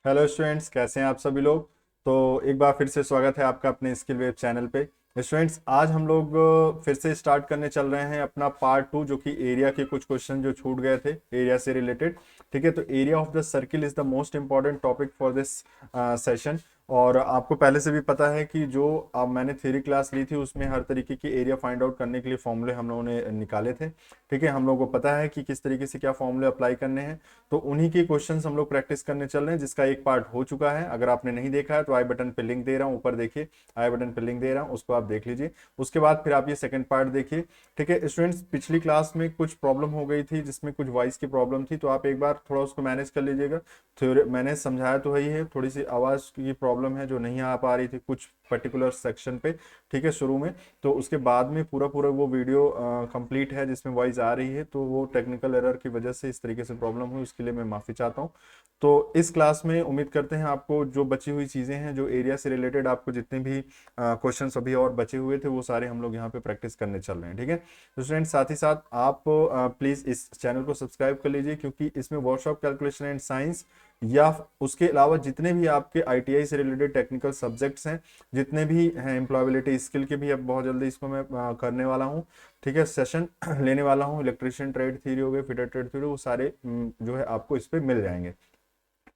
Hello students, कैसे हैं आप सभी लोग। तो एक बार फिर से स्वागत है आपका अपने स्किल वेब चैनल पे। स्टूडेंट्स, आज हम लोग फिर से स्टार्ट करने चल रहे हैं अपना पार्ट 2, जो कि एरिया के कुछ क्वेश्चन जो छूट गए थे एरिया से रिलेटेड। ठीक है, तो area of the circle is the most important topic for this session. और आपको पहले से भी पता है कि जो अब मैंने थ्योरी क्लास ली थी उसमें हर तरीके की एरिया फाइंड आउट करने के लिए फॉर्मूले हम लोगों ने निकाले थे। ठीक है, हम लोगों को पता है कि किस तरीके से क्या फॉर्मूले अप्लाई करने हैं। तो उन्हीं के क्वेश्चंस हम लोग प्रैक्टिस करने चल रहे हैं, जिसका एक पार्ट हो चुका है। अगर आपने नहीं देखा है तो आई बटन पे लिंक दे रहा हूँ, ऊपर देखिए आई बटन पे लिंक दे रहा हूँ, उसको आप देख लीजिए। उसके बाद फिर आप ये सेकंड पार्ट देखिए। ठीक है स्टूडेंट्स, पिछली क्लास में कुछ प्रॉब्लम हो गई थी जिसमें कुछ वॉइस की प्रॉब्लम थी, तो आप एक बार थोड़ा उसको मैनेज कर लीजिएगा। थ्योरी मैंने समझाया तो ही है, थोड़ी सी आवाज़ की प्रॉब्लम है जो नहीं आ पा रही थी कुछ पर्टिकुलर सेक्शन पे। ठीक है, शुरू में। तो उसके बाद में पूरा पूरा वो वीडियो कंप्लीट है जिसमें वॉइस आ रही है, तो वो टेक्निकल एरर की वजह से इस तरीके से प्रॉब्लम हुई, उसके लिए मैं माफ़ी चाहता हूँ। तो इस क्लास में उम्मीद करते हैं आपको जो बची हुई चीज़ें हैं, जो एरिया से रिलेटेड आपको जितने भी क्वेश्चंस अभी और बचे हुए थे, वो सारे हम लोग यहाँ पे प्रैक्टिस करने चल रहे हैं। ठीक है, तो स्टूडेंट साथ ही साथ आप प्लीज़ इस चैनल को सब्सक्राइब कर लीजिए, क्योंकि इसमें वर्कशॉप कैलकुलेशन एंड साइंस या उसके अलावा जितने भी आपके आईटीआई से रिलेटेड टेक्निकल सब्जेक्ट्स हैं, जितने भी हैं एम्प्लॉयबिलिटी स्किल के भी, अब बहुत जल्दी इसको मैं करने वाला हूँ। ठीक है, सेशन लेने वाला हूँ। इलेक्ट्रिशियन ट्रेड थ्योरी हो गए, फिटर ट्रेड थ्योरी, वो सारे जो है आपको इस पे मिल जाएंगे।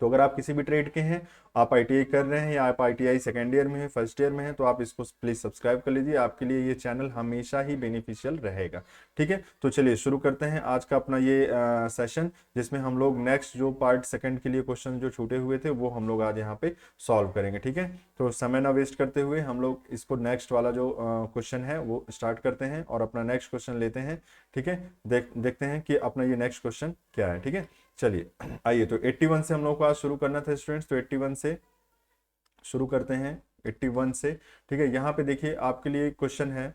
तो अगर आप किसी भी ट्रेड के हैं, आप आईटीआई कर रहे हैं या आप आईटीआई सेकेंड ईयर में हैं, फर्स्ट ईयर में हैं, तो आप इसको प्लीज सब्सक्राइब कर लीजिए। आपके लिए ये चैनल हमेशा ही बेनिफिशियल रहेगा। ठीक है, तो चलिए शुरू करते हैं आज का अपना ये सेशन, जिसमें हम लोग नेक्स्ट जो पार्ट सेकंड के लिए क्वेश्चन जो छूटे हुए थे वो हम लोग आज यहाँ पे सॉल्व करेंगे। ठीक है, तो समय ना वेस्ट करते हुए हम लोग इसको नेक्स्ट वाला जो क्वेश्चन है वो स्टार्ट करते हैं और अपना नेक्स्ट क्वेश्चन लेते हैं। ठीक है, देखते हैं कि अपना ये नेक्स्ट क्वेश्चन क्या है। ठीक है, चलिए आइए। तो 81 से हम लोग को आज शुरू करना था स्टूडेंट्स, तो 81 से शुरू करते हैं। 81 से ठीक है, यहाँ पे देखिए आपके लिए क्वेश्चन है,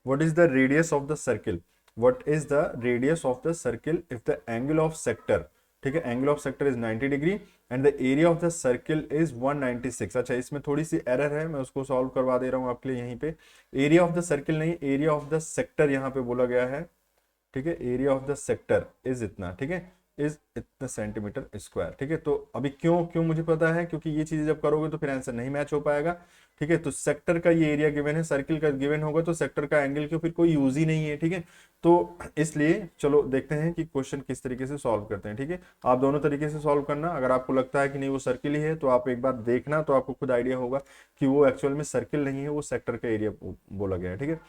what is the radius of the circle. What is the radius of the circle if the angle of sector, ठीक है, angle of sector is 90 degree and the area of the circle is 196। अच्छा, इसमें थोड़ी सी error है, मैं उसको solve करवा दे रहा हूँ आपके लिए। यहीं पे एरिया ऑफ द सर्किल नहीं, एरिया ऑफ द सेक्टर यहाँ पे बोला गया है। ठीक है, area of the sector is इतना। ठीक है, इज इतना सेंटीमीटर स्क्वायर। ठीक है, तो अभी क्यों क्यों मुझे पता है, क्योंकि ये चीजें जब करोगे तो फिर आंसर नहीं मैच हो पाएगा। ठीक है, तो सेक्टर का ये एरिया गिवन है, सर्किल का गिवन होगा, तो सेक्टर का एंगल की फिर कोई यूज ही नहीं है। ठीक है, तो इसलिए चलो देखते हैं कि क्वेश्चन किस तरीके से सॉल्व करते हैं। ठीक है, आप दोनों तरीके से सॉल्व करना। अगर आपको लगता है कि नहीं वो सर्किल ही है, तो आप एक बार देखना, तो आपको खुद आइडिया होगा कि वो एक्चुअल में सर्किल नहीं है, वो सेक्टर का एरिया बोला गया है। ठीक है,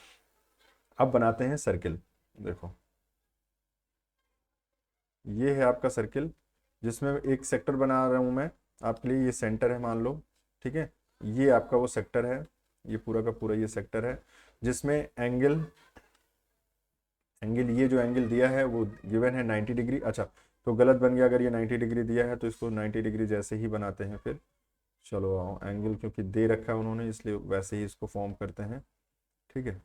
अब बनाते हैं सर्किल। देखो, ये है आपका सर्किल, जिसमें एक सेक्टर बना रहा हूं मैं आपके लिए। ये सेंटर है मान लो। ठीक है, ये आपका वो सेक्टर है, ये पूरा का पूरा ये सेक्टर है, जिसमें एंगल एंगल ये जो एंगल दिया है वो गिवन है 90 डिग्री। अच्छा, तो गलत बन गया, अगर ये 90 डिग्री दिया है तो इसको 90 डिग्री जैसे ही बनाते हैं फिर। चलो आओ, एंगल क्योंकि दे रखा है उन्होंने, इसलिए वैसे ही इसको फॉर्म करते हैं। ठीक है,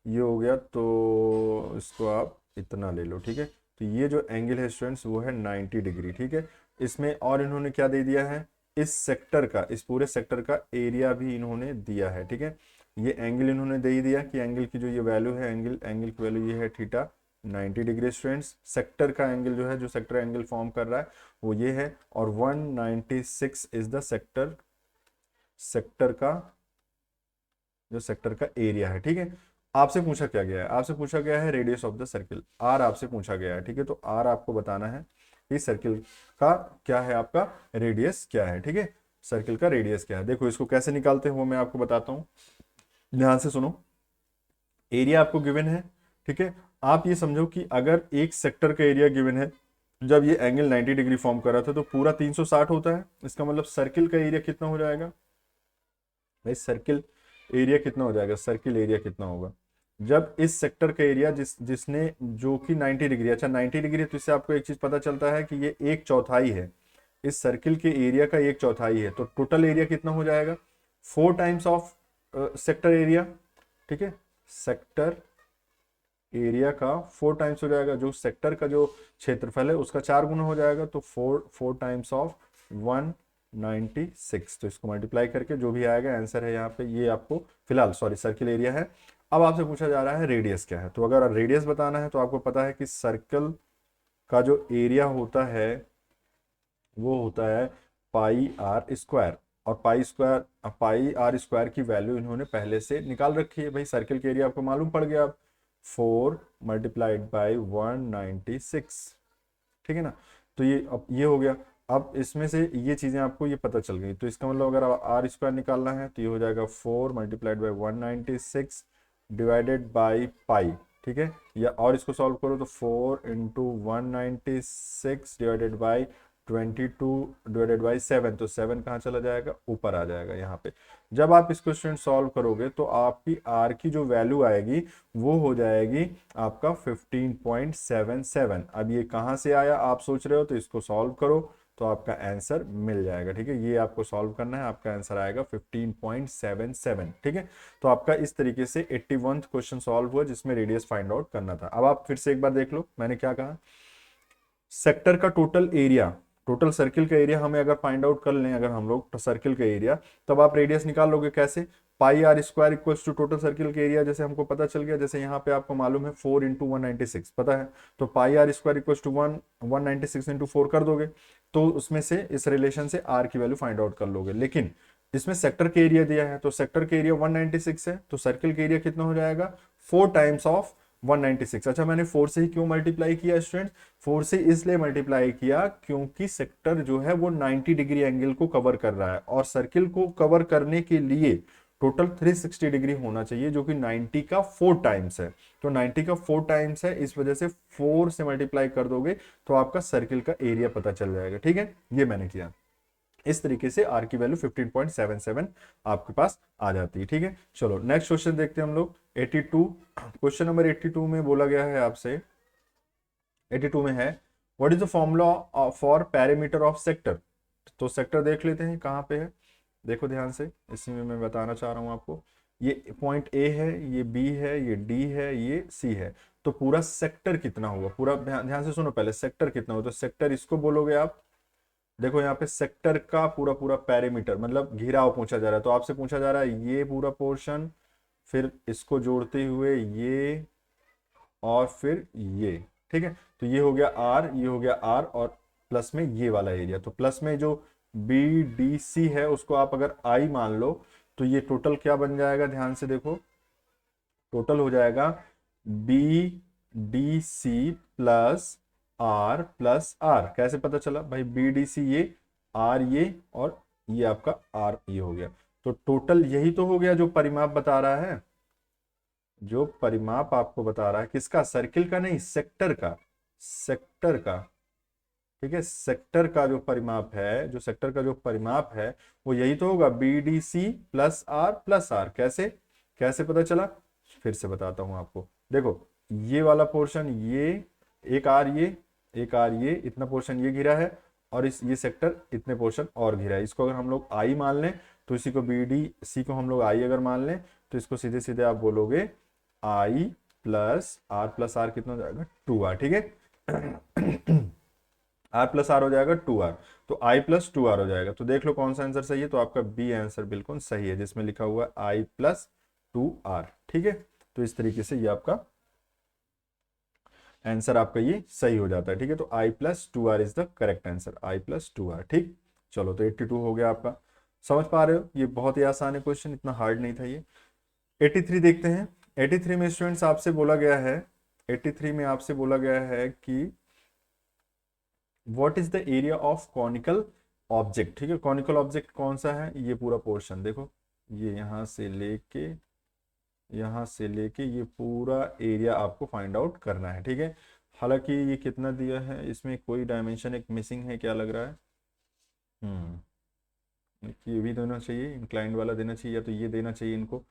ये हो गया, तो इसको आप इतना ले लो। ठीक है, तो ये जो एंगल है स्टूडेंट्स वो है 90 डिग्री। ठीक है, इसमें और इन्होंने क्या दे दिया है, इस सेक्टर का, इस पूरे सेक्टर का एरिया भी इन्होंने दिया है। ठीक है, ये एंगल इन्होंने दे ही दिया कि एंगल की जो ये वैल्यू है, एंगल एंगल की वैल्यू ये है थीटा 90 डिग्री। स्टूडेंट्स, सेक्टर का एंगल जो है, जो सेक्टर एंगल फॉर्म कर रहा है वो ये है, और 196 इज द सेक्टर, सेक्टर का जो सेक्टर का एरिया है। ठीक है, आपसे पूछा क्या गया है, आपसे पूछा गया है radius of the circle, R आपसे पूछा गया है। ठीक है, तो आर आपको बताना है कि सर्किल का क्या है, आपका रेडियस क्या है। ठीक है, सर्किल का रेडियस क्या है। देखो इसको कैसे निकालते हो मैं आपको बताता हूँ, ध्यान से सुनो। एरिया आपको गिवन है। ठीक है, आप ये समझो कि अगर एक सेक्टर का एरिया गिवन है, जब ये एंगल 90 डिग्री फॉर्म कर रहा था तो पूरा 360 होता है। इसका मतलब सर्किल का एरिया कितना हो जाएगा भाई, सर्किल एरिया कितना हो जाएगा, सर्किल एरिया कितना होगा जब इस सेक्टर का एरिया जिसने जो कि 90 डिग्री, अच्छा 90 डिग्री, तो इससे आपको एक चीज पता चलता है कि ये एक चौथाई है, इस सर्किल के एरिया का एक चौथाई है, तो टोटल एरिया कितना हो जाएगा, 4 टाइम्स ऑफ सेक्टर एरिया। ठीक है, सेक्टर एरिया का 4 टाइम्स हो जाएगा, जो सेक्टर का जो क्षेत्रफल है उसका 4 गुना हो जाएगा, तो 4 टाइम्स ऑफ 196। तो इसको मल्टीप्लाई करके जो भी आएगा आंसर है यहाँ पे, ये आपको फिलहाल सॉरी सर्किल एरिया है। अब आपसे पूछा जा रहा है रेडियस क्या है, तो अगर रेडियस बताना है तो आपको पता है कि सर्कल का जो एरिया होता है वो होता है पाई आर स्क्वायर। और पाई आर स्क्वायर की वैल्यू इन्होंने पहले से निकाल रखी है भाई। सर्किल के एरिया आपको मालूम पड़ गया अब, 4 मल्टीप्लाइड बाई 196, ठीक है ना। तो ये अब ये हो गया। अब इसमें से ये चीजें आपको ये पता चल गई, तो इसका मतलब अगर आर स्क्वायर निकालना है तो ये हो जाएगा 4 multiplied by 196 divided by pi, ठीक है। या और इसको सॉल्व करो तो 4 into 196 divided by 22 divided by 7, तो 7 कहाँ चला जाएगा, ऊपर आ जाएगा यहाँ पे। जब आप इसको स्टूडेंट सॉल्व करोगे तो आपकी आर की जो वैल्यू आएगी वो हो जाएगी आपका 15.77। अब ये कहाँ से आया आप सोच रहे हो, तो इसको सॉल्व करो तो आपका आंसर मिल जाएगा, ठीक है। ये आपको सॉल्व करना है, आपका आंसर आएगा 15.77, ठीक है। तो आपका इस तरीके से 81वां क्वेश्चन सॉल्व हुआ जिसमें रेडियस फाइंड आउट करना था। अब आप फिर से एक बार देख लो मैंने क्या कहा। सेक्टर का टोटल एरिया, टोटल सर्किल का एरिया हमें अगर फाइंड आउट कर लें, अगर हम लोग सर्किल का एरिया, तब आप रेडियस निकाल लोगे कैसे, pi are square equals to total circle का एरिया। जैसे हमको पता चल गया, जैसे यहाँ पे आपको मालूम है 4 इंटू 196 पता है, तो pi are square equals to 196 into 4 कर दोगे, तो उसमें से इस रिलेशन से आर की वैल्यू फाइंड आउट कर लोगे। लेकिन इसमें सेक्टर के एरिया दिया है, तो सेक्टर के एरिया 196 है, तो सर्किल के एरिया कितना हो जाएगा, 4 टाइम्स ऑफ 196। अच्छा मैंने 4 से ही क्यों मल्टीप्लाई किया स्टूडेंट, 4 से इसलिए मल्टीप्लाई किया क्योंकि सेक्टर जो है वो 90 डिग्री एंगल को कवर कर रहा है, और सर्किल को कवर करने के लिए टोटल 360 डिग्री होना चाहिए, जो कि 90 का 4 टाइम्स है। तो 90 का 4 टाइम्स है, इस वजह से 4 से मल्टीप्लाई कर दोगे तो आपका सर्किल का एरिया पता चल जाएगा, ठीक है। ये मैंने किया। इस तरीके से आर की वैल्यू 15.77 आपके पास आ जाती है, ठीक है। चलो नेक्स्ट क्वेश्चन देखते हैं हम लोग। 82 क्वेश्चन नंबर 82 में बोला गया है आपसे, 82 में है what is the formula for parameter of sector. तो सेक्टर देख लेते हैं कहाँ पे है, देखो ध्यान से, इसी में मैं बताना चाह रहा हूँ आपको। ये पॉइंट ए है, ये बी है, ये डी है, ये सी है। तो पूरा सेक्टर कितना होगा, पूरा ध्यान से सुनो पहले, सेक्टर कितना होगा, तो सेक्टर इसको बोलोगे आप। देखो यहाँ पे सेक्टर का पूरा पूरा पैरामीटर मतलब घेराव पूछा जा रहा है, तो आपसे पूछा जा रहा है ये पूरा पोर्शन, फिर इसको जोड़ते हुए ये, और फिर ये, ठीक है। तो ये हो गया आर, ये हो गया आर, और प्लस में ये वाला एरिया। तो प्लस में जो बी डी सी है उसको आप अगर आई मान लो, तो ये टोटल क्या बन जाएगा, ध्यान से देखो, टोटल हो जाएगा B D C plus R. कैसे पता चला भाई, बी डी सी ये, आर ये, और ये आपका आर ये हो गया। तो टोटल यही तो हो गया जो परिमाप बता रहा है, जो परिमाप आपको बता रहा है किसका, सर्किल का नहीं, सेक्टर का, सेक्टर का, ठीक है। सेक्टर का जो परिमाप है, जो सेक्टर का जो परिमाप है वो यही तो होगा, B D C plus R. कैसे कैसे पता चला, फिर से बताता हूं आपको। देखो ये वाला पोर्शन, ये एक आर, ये एक आर, ये इतना पोर्शन ये घिरा है, और इस ये सेक्टर इतने पोर्शन और घिरा है। इसको अगर हम लोग आई मान लें, तो इसी को बी डी सी को हम लोग आई अगर मान लें, तो इसको सीधे सीधे आप बोलोगे आई प्लस आर कितना हो जाएगा, 2r, ठीक है। आर प्लस आर हो जाएगा 2r, तो आई प्लस 2r हो जाएगा। तो देख लो कौन सा आंसर सही है, तो आपका बी आंसर बिल्कुल सही है, जिसमें लिखा हुआ है आई प्लस 2r, ठीक है। तो इस तरीके से ये आपका आंसर आपका ये सही हो जाता है, ठीक है। तो I plus 2r is the correct answer, I plus 2r, ठीक। चलो तो 82 हो गया आपका, समझ पा रहे हो, ये बहुत ही आसान है क्वेश्चन, इतना हार्ड नहीं था ये। 83 देखते हैं। 83 में स्टूडेंट्स आपसे बोला गया है, 83 में आपसे बोला गया है कि what is the area of conical object, ठीक है। कॉनिकल ऑब्जेक्ट कौन सा है, ये पूरा पोर्शन देखो, ये यहां से लेके ये पूरा एरिया आपको फाइंड आउट करना है, ठीक है। हालांकि ये कितना दिया है, इसमें कोई डायमेंशन एक मिसिंग है, क्या लग रहा है, ये भी देना चाहिए, इंक्लाइंड वाला देना चाहिए, या तो ये देना चाहिए इनको,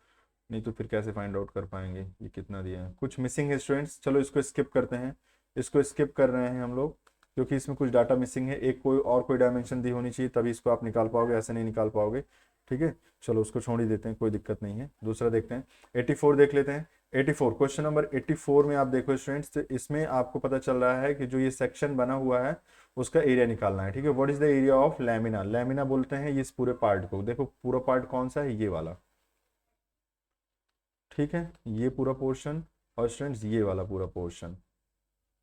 नहीं तो फिर कैसे फाइंड आउट कर पाएंगे, ये कितना दिया है, कुछ मिसिंग है स्टूडेंट्स। चलो इसको स्किप करते हैं, इसको स्किप कर रहे हैं हम लोग, क्योंकि इसमें कुछ डाटा मिसिंग है, एक कोई और कोई डायमेंशन दी होनी चाहिए, तभी इसको आप निकाल पाओगे, ऐसे नहीं निकाल पाओगे, ठीक है। चलो उसको छोड़ ही देते हैं, कोई दिक्कत नहीं है, दूसरा देखते हैं। 84 देख लेते हैं। 84 क्वेश्चन नंबर 84 में आप देखो स्टूडेंट्स, तो इसमें आपको पता चल रहा है कि जो ये सेक्शन बना हुआ है उसका एरिया निकालना है, ठीक है। What is the area of lamina, lamina बोलते हैं इस पूरे पार्ट को, देखो पूरा पार्ट कौन सा है, ये वाला, ठीक है, ये पूरा पोर्शन, और स्टूडेंट्स ये वाला पूरा पोर्शन,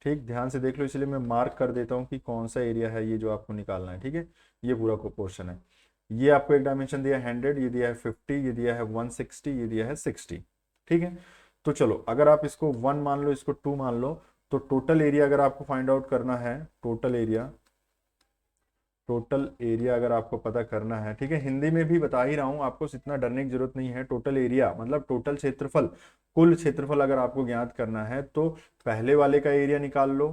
ठीक, ध्यान से देख लो, इसलिए मैं मार्क कर देता हूँ कि कौन सा एरिया है ये जो आपको निकालना है। ठीक है, ये पूरा पोर्शन है। ये आपको एक डायमेंशन दिया है 100, ये दिया है 50, ये दिया है 160, ये दिया है 60। ठीक है, तो चलो अगर आप इसको 1 मान लो, इसको 2 मान लो, तो टोटल एरिया अगर आपको फाइंड आउट करना है, टोटल एरिया अगर आपको पता करना है, ठीक है, हिंदी में भी बता ही रहा हूं आपको, इतना डरने की जरूरत नहीं है। टोटल एरिया मतलब टोटल क्षेत्रफल, कुल क्षेत्रफल अगर आपको ज्ञात करना है तो पहले वाले का एरिया निकाल लो,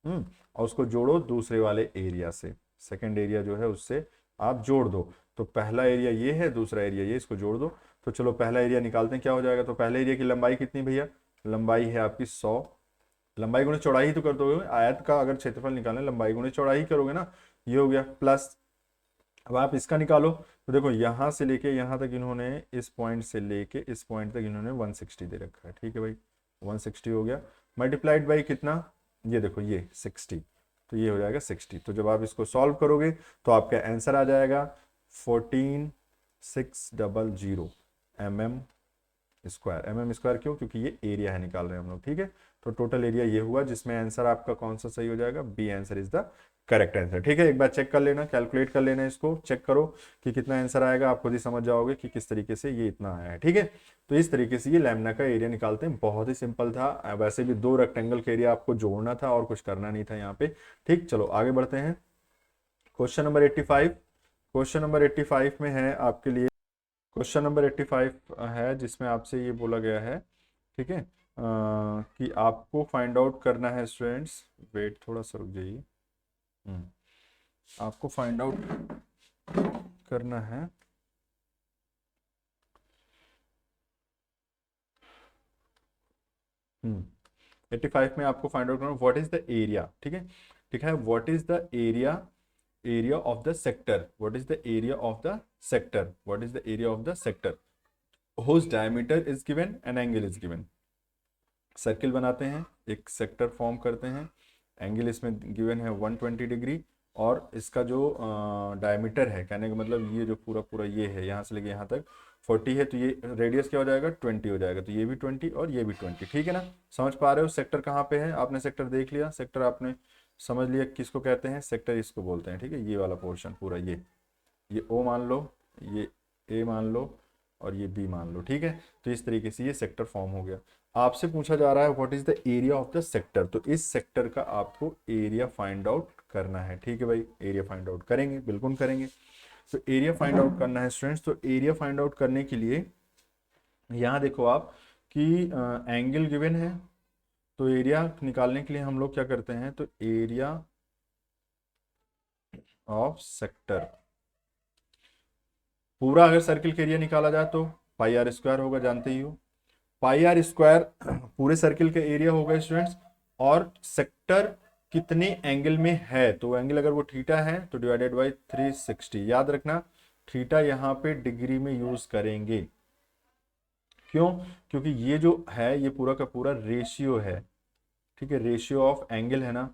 और उसको जोड़ो दूसरे वाले एरिया से, सेकंड एरिया जो है उससे आप जोड़ दो। तो पहला एरिया ये है, दूसरा एरिया ये, इसको जोड़ दो। तो चलो पहला एरिया निकालते हैं, क्या हो जाएगा। तो पहले एरिया की लंबाई कितनी भैया, लंबाई है आपकी 100, लंबाई गुणे चौड़ाई तो कर दोगे, आयत का अगर क्षेत्रफल निकालना है लंबाई गुणे चौड़ाई करोगे ना, ये हो गया प्लस। अब आप इसका निकालो, तो देखो यहां से लेके यहां तक इन्होंने, इस पॉइंट से लेके इस पॉइंट तक इन्होंने 160 दे रखा है। ठीक है भाई, 160 हो गया, मल्टीप्लाइड बाई कितना, ये देखो ये 60, तो ये हो जाएगा 60। तो जब आप इसको सॉल्व करोगे तो आपका आंसर आ जाएगा 14600 mm²। क्यों, क्योंकि ये एरिया है निकाल रहे हैं हम लोग। ठीक है, तो टोटल एरिया ये हुआ, जिसमें आंसर आपका कौन सा सही हो जाएगा, B answer is the correct answer. ठीक है, एक बार चेक कर लेना, कैलकुलेट कर लेना, इसको चेक करो कि कितना आंसर आएगा, आप खुद ही समझ जाओगे कि किस तरीके से ये इतना आया है। ठीक है, तो इस तरीके से ये लैम्ब्डा का एरिया निकालते हैं, बहुत ही सिंपल था। वैसे भी 2 रेक्टेंगल का एरिया आपको जोड़ना था और कुछ करना नहीं था यहाँ पे। ठीक, चलो आगे बढ़ते हैं। क्वेश्चन नंबर 85, क्वेश्चन नंबर 85 में है आपके लिए, क्वेश्चन नंबर 85 है जिसमें आपसे ये बोला गया है, ठीक है, कि आपको फाइंड आउट करना है स्टूडेंट्स, वेट थोड़ा सा रुक जाइए, आपको फाइंड आउट करना है 85 में आपको फाइंड आउट करना व्हाट इज द एरिया। ठीक है, ठीक है, what is the area of the sector, what is the area of the sector, what is the area of the sector whose diameter is given and angle is given। Circle बनाते हैं, एक sector form करते हैं, angle इसमें given है 120 degree, और इसका जो डायमीटर है, कहने का मतलब ये जो पूरा पूरा ये है, यहाँ से लेके यहाँ तक 40 है, तो ये रेडियस क्या हो जाएगा, 20 हो जाएगा। तो ये भी 20 और ये भी 20। ठीक है ना, समझ पा रहे हो सेक्टर कहाँ पे है, आपने सेक्टर देख लिया, सेक्टर आपने समझ लिया किसको कहते हैं, सेक्टर इसको बोलते हैं। ठीक है, ये वाला पोर्शन पूरा, ये ओ मान लो, ये ए मान लो, और ये बी मान लो। ठीक है, तो इस तरीके से ये सेक्टर फॉर्म हो गया। आपसे पूछा जा रहा है what is the area of the sector, तो इस सेक्टर का आपको एरिया फाइंड आउट करना है। ठीक है भाई, एरिया फाइंड आउट करेंगे, बिल्कुल करेंगे। तो एरिया फाइंड आउट करना है स्टूडेंट्स, तो एरिया फाइंड आउट करने के लिए यहाँ देखो आप कि एंगल गिवन है, तो एरिया निकालने के लिए हम लोग क्या करते हैं, तो एरिया ऑफ सेक्टर, पूरा अगर सर्किल का एरिया निकाला जाए तो पाई आर स्क्वायर होगा, जानते ही हो। पाई आर स्क्वायर पूरे सर्किल का एरिया होगा स्टूडेंट्स, और सेक्टर कितने एंगल में है, तो एंगल अगर वो थीटा है तो डिवाइडेड बाई 360। याद रखना थीटा यहाँ पे डिग्री में यूज करेंगे, क्यों, क्योंकि ये जो है ये पूरा का पूरा रेशियो है। ठीक है, रेशियो ऑफ एंगल है ना,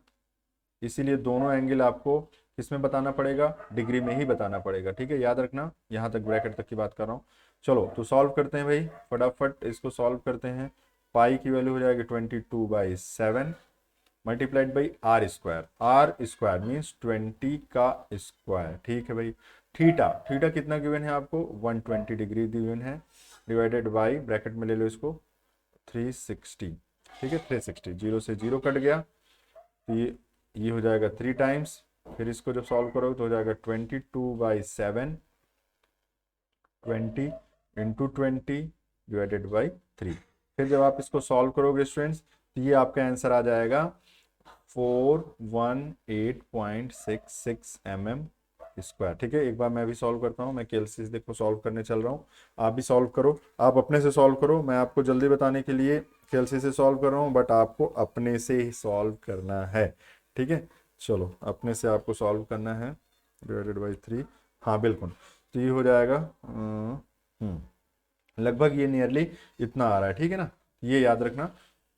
इसीलिए दोनों एंगल आपको किसमें बताना पड़ेगा, डिग्री में ही बताना पड़ेगा। ठीक है, याद रखना, यहां तक ब्रैकेट तक की बात कर रहा हूं। चलो तो सॉल्व करते हैं भाई, फटाफट इसको सॉल्व करते हैं। पाई की वैल्यू हो जाएगी 22/7 multiplied by R square means 20 का स्क्वायर। ठीक है भाई, थीटा, थीटा कितना गिवन है आपको, 120 डिग्री गिवन है, डिवाइडेड बाई ब्रैकेट में ले लो इसको 360। ठीक है, 360, 0 से 0 कट गया, तो ये हो जाएगा 3 टाइम्स, फिर इसको जब सॉल्व करोगे तो हो जाएगा 22/7, 20 इंटू 20 डिवाइडेड बाई 3। फिर जब आप इसको सॉल्व करोगे स्टूडेंट्स तो ये आपका आंसर आ जाएगा 418.66 mm²। ठीक है, एक बार मैं भी सॉल्व करता हूँ, मैं केएलसी से देखो सॉल्व करने चल रहा हूँ, आप भी सॉल्व करो, आप अपने से सॉल्व करो, मैं आपको जल्दी बताने के लिए केएलसी से सॉल्व कर रहा हूँ, बट आपको अपने से ही सॉल्व करना है। ठीक है, चलो अपने से आपको सॉल्व करना है, डिवाइडेड बाई 3, हाँ बिल्कुल, तो ये हो जाएगा लगभग ये नियरली इतना आ रहा है। ठीक है ना, ये याद रखना,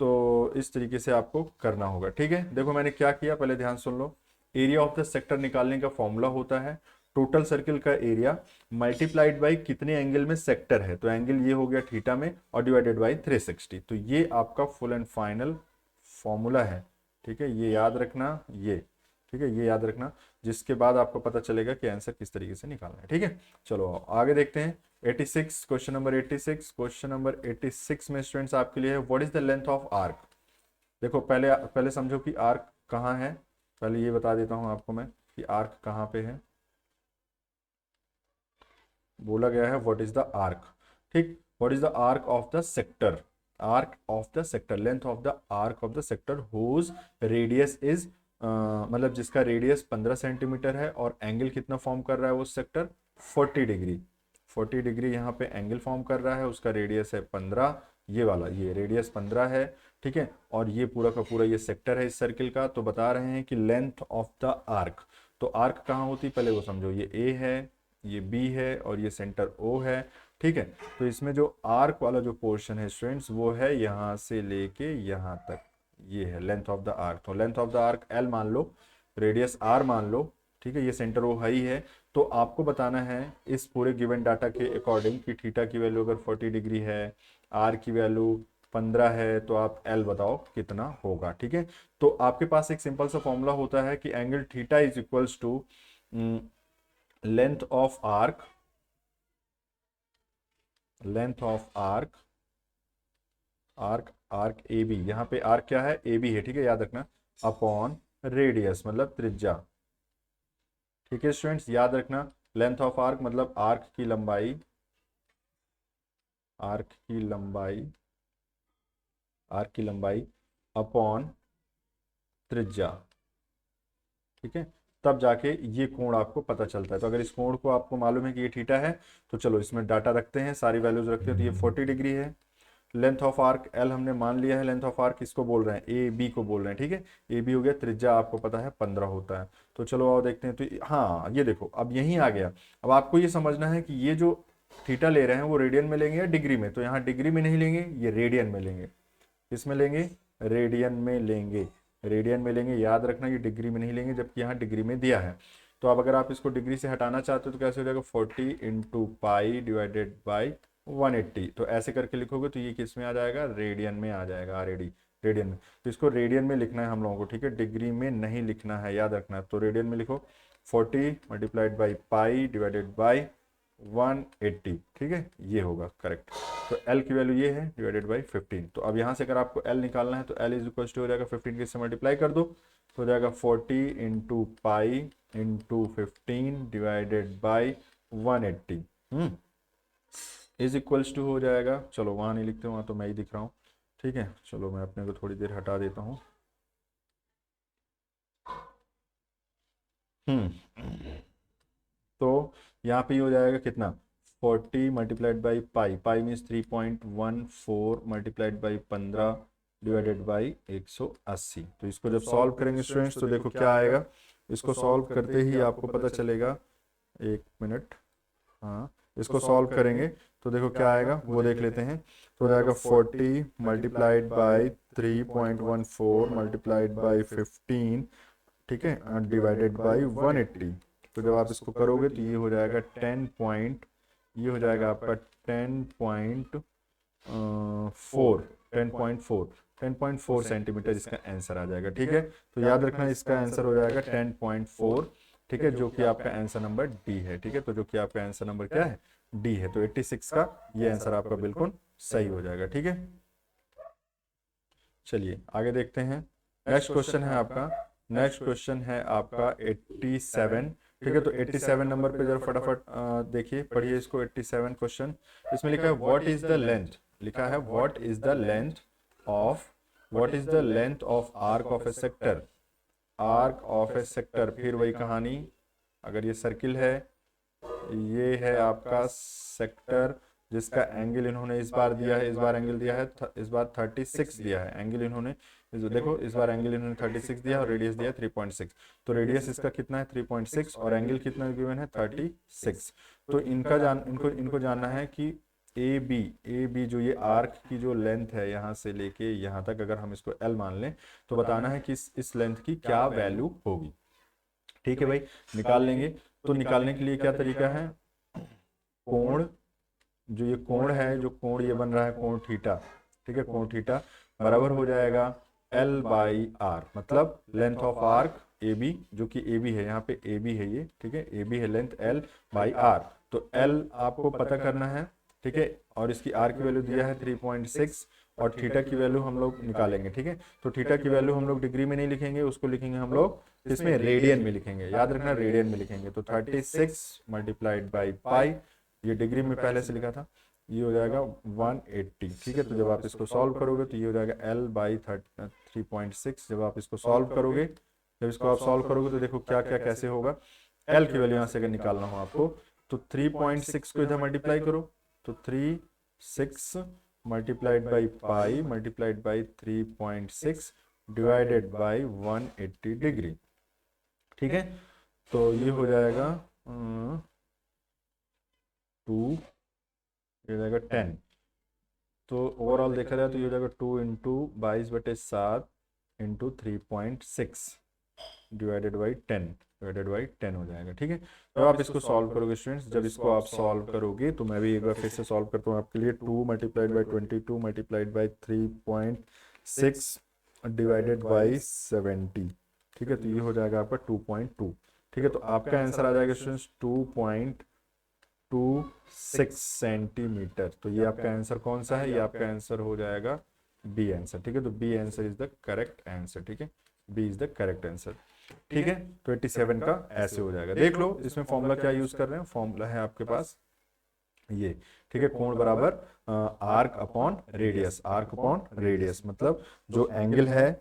तो इस तरीके से आपको करना होगा। ठीक है, देखो मैंने क्या किया, पहले ध्यान सुन लो। एरिया ऑफ द सेक्टर निकालने का फॉर्मूला होता है टोटल सर्किल का एरिया मल्टीप्लाइड बाई कितने एंगल में सेक्टर है, तो एंगल ये हो गया थीटा में, और डिवाइडेड बाई 360। तो ये आपका फुल एंड फाइनल फॉर्मूला है ठीक है, ये याद रखना, ये ठीक है, ये याद रखना, जिसके बाद आपको पता चलेगा कि आंसर किस तरीके से निकालना है। ठीक है, चलो आगे देखते हैं। 86 क्वेश्चन नंबर 86, क्वेश्चन नंबर 86 में स्टूडेंट्स आपके लिए है what is the length of arc. देखो पहले पहले समझो कि आर्क कहाँ है, पहले ये बता देता हूं आपको मैं कि आर्क कहाँ पे है। बोला गया है व्हाट इज द आर्क, ठीक, what is the arc of the sector, arc of the sector, length of the arc of the sector whose radius is, मतलब जिसका रेडियस 15 सेंटीमीटर है और एंगल कितना फॉर्म कर रहा है वो सेक्टर 40 डिग्री, 40 डिग्री यहाँ पे एंगल फॉर्म कर रहा है, उसका रेडियस है 15, ये वाला ये रेडियस 15 है, ठीक है, और ये पूरा का पूरा ये सेक्टर है इस सर्किल का। तो बता रहे हैं कि लेंथ ऑफ द आर्क, तो आर्क कहाँ होती है पहले वो समझो, ये ए है, ये बी है और ये सेंटर ओ है, ठीक है। तो इसमें जो आर्क वाला जो पोर्शन है स्टूडेंट्स वो है यहाँ से लेके यहाँ तक, ये है लेंथ ऑफ द आर्क। तो length of the arc L मान लो, रेडियस आर मान लो, ठीक है, ये सेंटर ओ हाई है। तो आपको बताना है इस पूरे गिवन डाटा के अकॉर्डिंग कि थीटा की वैल्यू अगर 40 डिग्री है, आर की वैल्यू 15 है, तो आप एल बताओ कितना होगा। ठीक है, तो आपके पास एक सिंपल सा फॉर्मूला होता है कि angle theta is equals to length of arc, length of arc, arc arc A B, यहाँ पे आर्क क्या है ए बी है, ठीक है, याद रखना, अपॉन रेडियस मतलब त्रिज्या। ठीक है स्टूडेंट्स, याद रखना लेंथ ऑफ आर्क मतलब आर्क की लंबाई, आर्क की लंबाई, आर्क की लंबाई अपॉन त्रिज्या, ठीक है, तब जाके ये कोण आपको पता चलता है। तो अगर इस कोण को आपको मालूम है कि ये थीटा है, तो चलो इसमें डाटा रखते हैं, सारी वैल्यूज रखते हैं, तो ये 40 डिग्री है। लेंथ ऑफ आर्क एल हमने मान लिया है, लेंथ ऑफ आर्क किसको बोल रहे हैं, ए बी को बोल रहे हैं, ठीक है, ए बी हो गया, त्रिज्या आपको पता है 15 होता है। तो चलो आओ देखते हैं, तो हाँ ये देखो अब यहीं आ गया। अब आपको ये समझना है कि ये जो थीटा ले रहे हैं वो रेडियन में लेंगे या डिग्री में, तो यहाँ डिग्री में नहीं लेंगे, ये रेडियन में लेंगे, किसमें लेंगे, रेडियन में लेंगे, रेडियन में लेंगे, याद रखना ये डिग्री में नहीं लेंगे, जबकि यहाँ डिग्री में दिया है। तो अब अगर आप इसको डिग्री से हटाना चाहते हो तो कैसे हो जाएगा, 40 इंटू पाई डिवाइडेड बाई 180, तो ऐसे करके लिखोगे तो ये किस में आ जाएगा, रेडियन में आ जाएगा, रेडी रेडियन में। तो इसको रेडियन में लिखना है हम लोगों को, ठीक है, डिग्री में नहीं लिखना है, याद रखना है। तो रेडियन में लिखो 40 multiplied by pi divided by 180, ठीक है, ये होगा करेक्ट। तो L की वैल्यू ये है डिवाइडेड बाई 15। तो अब यहाँ से अगर आपको L निकालना है तो L इज इक्वल टू हो जाएगा 15 के से मल्टीप्लाई कर दो, तो हो जाएगा 40 into pi into 15 divided by 180 is equals to हो जाएगा, चलो वहाँ नहीं लिखते, वहाँ तो मैं ही दिख रहा हूँ, ठीक है, चलो मैं अपने को थोड़ी देर हटा देता हूँ। तो यहाँ पे हो जाएगा कितना, 40 multiplied by pi, pi means 3.14 multiplied by 15 divided by 180। तो इसको जब सॉल्व करेंगे स्टूडेंट्स तो देखो क्या आएगा, इसको सॉल्व करते ही आपको पता चलेगा, एक मिनट, हाँ इसको सॉल्व करेंगे तो देखो क्या आएगा वो देख लेते हैं। तो हो जाएगा 40 मल्टीप्लाइड बाई 3.14 मल्टीप्लाइड बाई 15, ठीक है, डिवाइडेड बाई 180। तो जब आप इसको करोगे तो ये हो जाएगा 10 पॉइंट, ये हो जाएगा आपका 10.4 सेंटीमीटर इसका आंसर आ जाएगा, ठीक है। तो याद रखना इसका आंसर हो जाएगा 10.4, ठीक है, जो कि आपका आंसर नंबर डी है, ठीक है, तो जो कि आपका आंसर नंबर क्या है, डी है। तो 86 का ये आंसर आपका बिल्कुल सही हो जाएगा, ठीक है। चलिए आगे देखते हैं, नेक्स्ट क्वेश्चन है आपका, नेक्स्ट क्वेश्चन है आपका 87, ठीक है। तो 87 नंबर पे जरा फटाफट देखिए पढ़िए इसको, 87 क्वेश्चन, इसमें लिखा है व्हाट इज द लेंथ, लिखा है what is the length of, what is the length of arc of A sector, arc of A sector, फिर वही कहानी, अगर ये सर्किल है, ये है आपका सेक्टर जिसका एंगल इन्होंने इस बार दिया है, इस बार एंगल दिया है, इस बार 36 दिया है एंगल इन्होंने, देखो इस बार एंगल इन्होंने 36 दिया और रेडियस दिया 3.6। तो रेडियस इसका कितना है 3.6 और एंगल कितना गिवन है 36। तो इनका इनको जानना है कि ए बी जो ये आर्क की जो लेंथ है यहाँ से लेके यहाँ तक, अगर हम इसको L मान लें तो बताना है कि इस लेंथ की क्या वैल्यू होगी, ठीक है भाई, निकाल लेंगे। तो निकालने के लिए क्या तरीका है, कोण, जो ये कोण है, जो कोण ये बन रहा है कोण थीटा, ठीक है, कोण थीटा बराबर हो जाएगा L बाई आर, मतलब length of arc A B, जो कि ए बी है, यहाँ पे ए बी है ये, ठीक है, ए बी है लेंथ L बाई आर। तो L आपको पता करना है, ठीक है, और इसकी आर की वैल्यू दिया है 3.6, और थीटा की वैल्यू हम लोग निकालेंगे, ठीक है। तो थीटा की वैल्यू हम लोग डिग्री में नहीं लिखेंगे, उसको लिखेंगे हम लोग इसमें रेडियन में लिखेंगे, याद रखना रेडियन में लिखेंगे। तो 36 मल्टीप्लाइड बाई पाई, ये डिग्री में पहले से लिखा था, ये हो जाएगा 180, ठीक है। तो जब आप इसको सॉल्व करोगे तो ये हो जाएगा L बाई 3.6। जब आप इसको सॉल्व करोगे, जब इसको आप सॉल्व करोगे तो देखो क्या क्या कैसे होगा। L की वैल्यू यहाँ से अगर निकालना हो आपको तो 3.6 को इधर मल्टीप्लाई करो, तो 6 multiplied by pi multiplied by 3.6 divided by 180 degree, ठीक है। तो ये हो जाएगा 2, ये हो जाएगा 10। तो ओवरऑल देखा जाए तो ये हो जाएगा 2 इंटू 22/7 इंटू 3.6 डिवाइडेड बाई 10 हो जाएगा, ठीक है। जब आप इसको सॉल्व करोगे स्टूडेंट्स, जब इसको आप सॉल्व करोगे तो मैं भी एक बार फिर से सॉल्व करता हूँ आपके लिए। 2 multiplied by 22 multiplied by 3.6 divided by 70, ठीक है। तो ये हो जाएगा आपका 2.2, ठीक है। तो आपका आंसर आ जाएगा स्टूडेंट्स 2.26 सेंटीमीटर। तो ये आपका आंसर कौन सा है, ये आपका आंसर हो जाएगा बी आंसर, ठीक है। तो B answer is the correct answer, ठीक है, B is the correct answer, ठीक है। तो 87 का ऐसे हो जाएगा। देख लो इसमें फॉर्मूला क्या यूज कर रहे हैं, फॉर्मूला है आपके पास ये, ठीक है, कोण बराबर arc upon radius, arc upon radius मतलब जो एंगल है,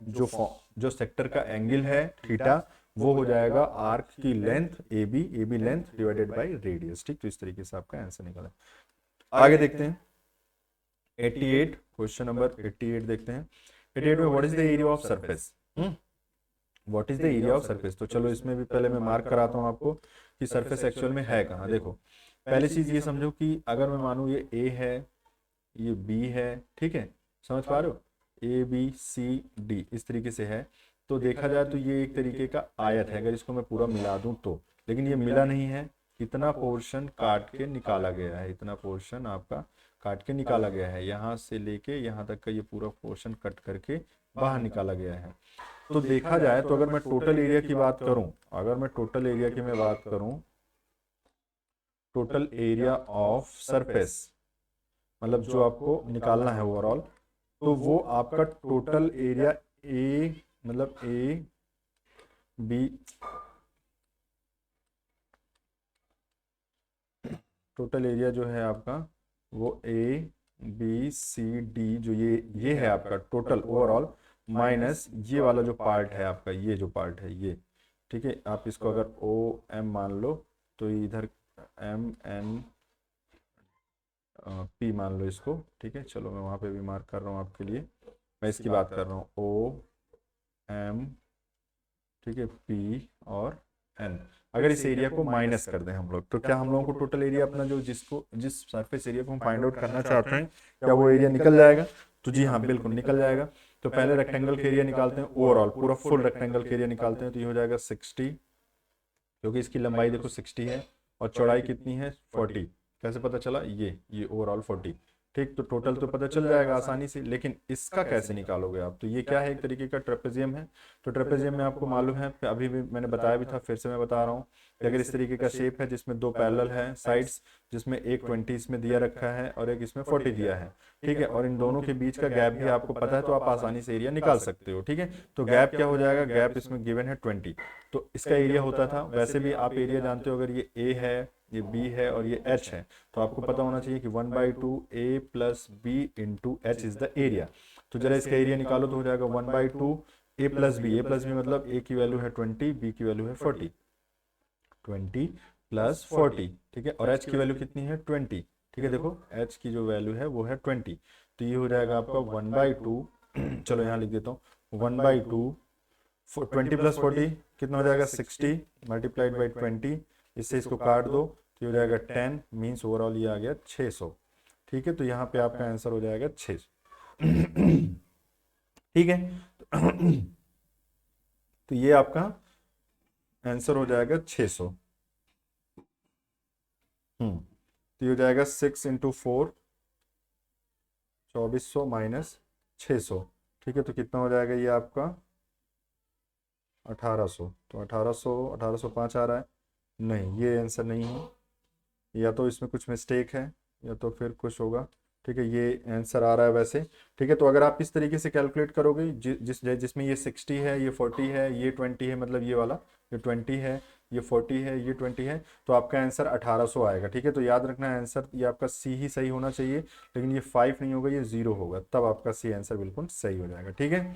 जो सेक्टर का एंगल है थीटा, वो हो जाएगा आर्क की length A B length divided by radius, ठीक। तो इस तरीके से आपका आंसर निकला। आगे देखते हैं 88, क्वेश्चन नंबर 88 देखते हैं। 88 में what is the area of surface, what is the area of surface. तो चलो इसमें भी पहले मैं मार्क कराता हूँ आपको कि सरफेस एक्चुअल में है कहाँ। देखो पहली चीज ये समझो कि अगर मैं मानूं ये ए है, ये बी है, ठीक है, समझ पा रहे हो, ए बी सी डी इस तरीके से है। तो देखा जाए तो ये एक तरीके का आयत है, अगर इसको मैं पूरा मिला दूं तो, लेकिन ये मिला नहीं है, इतना पोर्शन काट के निकाला गया है, इतना पोर्शन आपका काट के निकाला गया है, यहाँ से लेके यहाँ तक का ये पूरा पोर्शन कट करके बाहर निकाला गया है। तो देखा जाए तो अगर मैं टोटल एरिया की बात करूं, अगर मैं टोटल एरिया की मैं बात करूं, टोटल एरिया ऑफ सरफेस मतलब जो आपको निकालना है ओवरऑल, तो वो आपका टोटल एरिया ए मतलब ए बी, टोटल एरिया जो है आपका वो ए बी सी डी, जो ये है आपका टोटल ओवरऑल, माइनस ये वाला जो पार्ट है आपका, ये जो पार्ट है ये, ठीक है। आप इसको अगर ओ एम मान लो तो इधर एम एन पी मान लो इसको, ठीक है। चलो मैं वहाँ पे भी मार्क कर रहा हूँ आपके लिए, मैं इसकी बात कर रहा हूँ ओ एम, ठीक है, पी और एन। अगर इस एरिया को माइनस कर दें हम लोग तो क्या हम लोगों को टोटल एरिया अपना जो जिस सरफेस एरिया को हम फाइंड आउट करना चाहते हैं, क्या वो एरिया निकल जाएगा। तो जी हाँ बिल्कुल निकल जाएगा। तो पहले रेक्टेंगल का एरिया निकालते हैं, ओवरऑल पूरा फुल रेक्टेंगल का एरिया निकालते हैं। तो ये हो जाएगा 60, क्योंकि इसकी लंबाई देखो 60 है और चौड़ाई कितनी है 40। कैसे पता चला, ये ओवरऑल 40, ठीक। तो टोटल तो पता चल जाएगा आसानी से, लेकिन इसका कैसे निकालोगे आप। तो ये क्या है, एक तरीके का ट्रेपेजियम है। तो ट्रेपेजियम में आपको मालूम है, अभी भी मैंने बताया भी था, फिर से मैं बता रहा हूँ कि अगर इस तरीके का शेप है जिसमें दो पैरेलल है साइड्स, जिसमें एक 20 इसमें दिया रखा है और एक इसमें 40 दिया है, ठीक है, और इन दोनों के बीच का गैप भी आपको पता है, तो आप आसानी से एरिया निकाल सकते हो, ठीक है। तो गैप क्या हो जाएगा, गैप इसमें गिवन है 20, तो इसका एरिया होता था। वैसे भी आप एरिया जानते हो, अगर ये ए है, ये बी है और ये एच है, तो आपको पता होना चाहिए कि 1/2 A plus B into H is the area. तो जरा इसका एरिया निकालो तो हो जाएगा 1/2 A plus B, A plus B मतलब ए की वैल्यू है 20, बी की वैल्यू है 40, 20 प्लस 40, ठीक है, और एच की वैल्यू कितनी है 20, ठीक है। देखो एच की जो वैल्यू है वो है 20, तो ये हो जाएगा आपका 1/2 चलो यहाँ लिख देता हूँ 1/2 20 प्लस 40 कितना हो जाएगा 60 मल्टीप्लाइड बाई 20, इससे इसको काट दो तो ये हो जाएगा 10, मीन्स ओवरऑल ये आ गया 600, ठीक है। तो यहाँ पे आपका आंसर हो जाएगा 600 ठीक है। तो ये आपका आंसर हो जाएगा 600। तो ये हो जाएगा 6 इंटू 4 2400 माइनस 600, ठीक है, तो कितना हो जाएगा ये आपका 1800। तो 1805 आ रहा है। नहीं, ये आंसर नहीं है, या तो इसमें कुछ मिस्टेक है या तो फिर कुछ होगा। ठीक है, ये आंसर आ रहा है वैसे। ठीक है, तो अगर आप इस तरीके से कैलकुलेट करोगे, जिसमें ये 60 है, ये 40 है, ये 20 है, मतलब ये वाला, ये 20 है, ये 40 है, ये 20 है, तो आपका आंसर 1800 आएगा। ठीक है, तो याद रखना है आंसर ये आपका सी ही सही होना चाहिए, लेकिन ये 5 नहीं होगा, ये 0 होगा, तब आपका सी आंसर बिल्कुल सही हो जाएगा। ठीक है,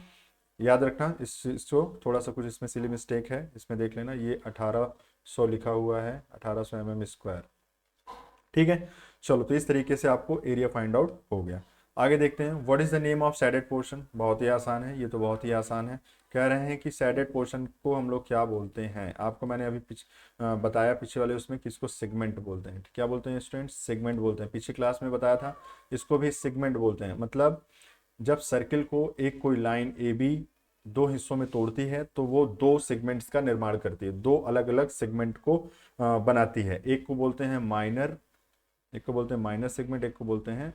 याद रखना इसको, थोड़ा सा कुछ इसमें सिली मिस्टेक है, इसमें देख लेना, ये 1800 लिखा हुआ है, 1800 mm²। ठीक है, चलो, तो इस तरीके से आपको एरिया फाइंड आउट हो गया। आगे देखते हैं, what is the name of shaded portion. बहुत ही आसान है, ये तो बहुत ही आसान है। कह रहे हैं कि सैडेड पोर्शन को हम लोग क्या बोलते हैं। आपको मैंने अभी बताया पीछे वाले उसमें कि इसको सेगमेंट बोलते हैं। क्या बोलते हैं स्टूडेंट्स? सेगमेंट बोलते हैं। पीछे क्लास में बताया था, इसको भी सेगमेंट बोलते हैं। मतलब जब सर्किल को एक कोई लाइन ए बी दो हिस्सों में तोड़ती है, तो वो दो सेगमेंट्स का निर्माण करती है, दो अलग अलग सेगमेंट को बनाती है। एक को बोलते हैं माइनर, एक को बोलते हैं माइनर सेगमेंट, एक को बोलते हैं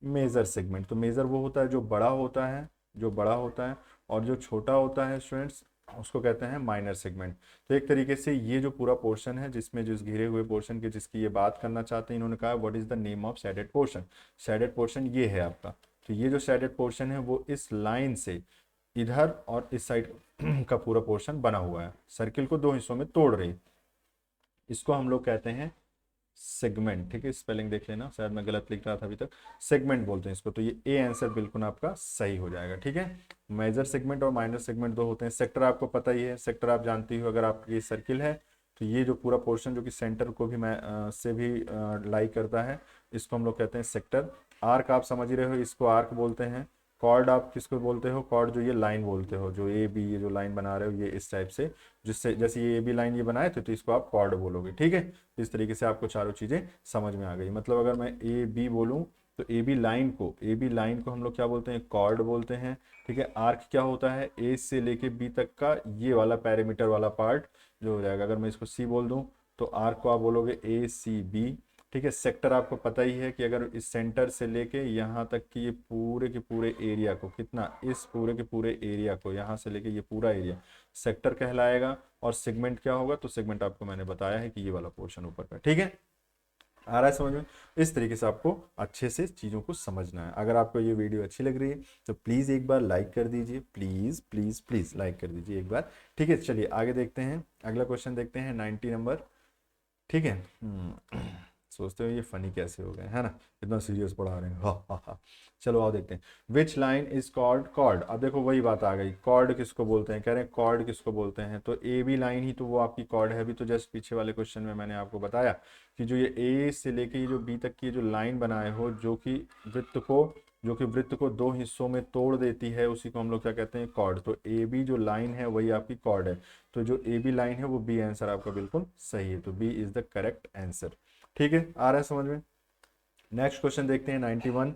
मेजर सेगमेंट। तो मेजर वो होता है जो बड़ा होता है, जो बड़ा होता है, और जो छोटा होता है स्टूडेंट्स उसको कहते हैं माइनर सेगमेंट। तो एक तरीके से ये जो पूरा पोर्शन है, जिसमें जिस घिरे हुए पोर्शन के जिसकी ये बात करना चाहते हैं, इन्होंने कहा what is the name of shaded portion. Shaded portion ये है आपका। तो ये जो सैडेड पोर्शन है वो इस लाइन से इधर और इस साइड का पूरा पोर्शन बना हुआ है, सर्किल को दो हिस्सों में तोड़ रही, इसको हम लोग कहते हैं सेगमेंट। ठीक है, स्पेलिंग देख लेना, शायद मैं गलत लिख रहा था अभी तक। सेगमेंट बोलते हैं इसको। तो ये ए आंसर बिल्कुल आपका सही हो जाएगा। ठीक है, मेजर सेगमेंट और माइनर सेगमेंट दो होते हैं। सेक्टर आपको पता ही है, सेक्टर आप जानती हो। अगर आपकी ये सर्किल है तो ये जो पूरा पोर्शन जो कि सेंटर को भी से भी लाई करता है, इसको हम लोग कहते हैं सेक्टर। आर्क आप समझ ही रहे हो, इसको आर्क बोलते हैं। कॉर्ड आप किसको बोलते हो? कॉर्ड जो ये लाइन बोलते हो, जो ए बी ये जो लाइन बना रहे हो ये इस टाइप से, जिससे जैसे ये ए बी लाइन ये बनाए थे, तो इसको आप कॉर्ड बोलोगे। ठीक है, इस तरीके से आपको चारों चीजें समझ में आ गई। मतलब अगर मैं ए बी बोलूं तो ए बी लाइन को हम लोग क्या बोलते हैं? कॉर्ड बोलते हैं। ठीक है, आर्क क्या होता है? ए से लेके बी तक का ये वाला पैरामीटर वाला पार्ट जो हो जाएगा। अगर मैं इसको सी बोल दूं तो आर्क को आप बोलोगे ए सी बी। ठीक है, सेक्टर आपको पता ही है कि अगर इस सेंटर से लेके यहाँ तक कि ये पूरे के पूरे एरिया को, कितना, इस पूरे के पूरे एरिया को, यहाँ से लेके ये पूरा एरिया सेक्टर कहलाएगा। और सेगमेंट क्या होगा? तो सेगमेंट आपको मैंने बताया है कि ये वाला पोर्शन ऊपर का। ठीक है, आ रहा है समझ में? इस तरीके से आपको अच्छे से चीज़ों को समझना है। अगर आपको ये वीडियो अच्छी लग रही है तो प्लीज़ एक बार लाइक कर दीजिए, प्लीज़ प्लीज़ प्लीज़ लाइक कर दीजिए एक बार। ठीक है, चलिए आगे देखते हैं, अगला क्वेश्चन देखते हैं 90 नंबर। ठीक है, सोचते हो ये फनी कैसे हो गए, है ना? इतना सीरियस पढ़ा रहे हैं, हा हा हा। चलो आओ देखते हैं, which line is called chord. अब देखो वही बात आ गई, कॉर्ड किसको बोलते हैं? कह रहे हैं कॉर्ड किसको बोलते हैं, तो ए बी लाइन ही तो वो आपकी कॉर्ड है। अभी तो जस्ट पीछे वाले क्वेश्चन में मैंने आपको बताया कि जो ये ए से लेके ये जो बी तक की जो लाइन बनाए हो, जो कि वृत्त को दो हिस्सों में तोड़ देती है, उसी को हम लोग क्या कहते हैं? कॉर्ड। तो ए बी जो लाइन है वही आपकी कॉर्ड है। तो जो ए बी लाइन है वो बी आंसर आपका बिल्कुल सही है। तो B is the correct answer. ठीक है, आ रहा है समझ में? नेक्स्ट क्वेश्चन देखते हैं 91।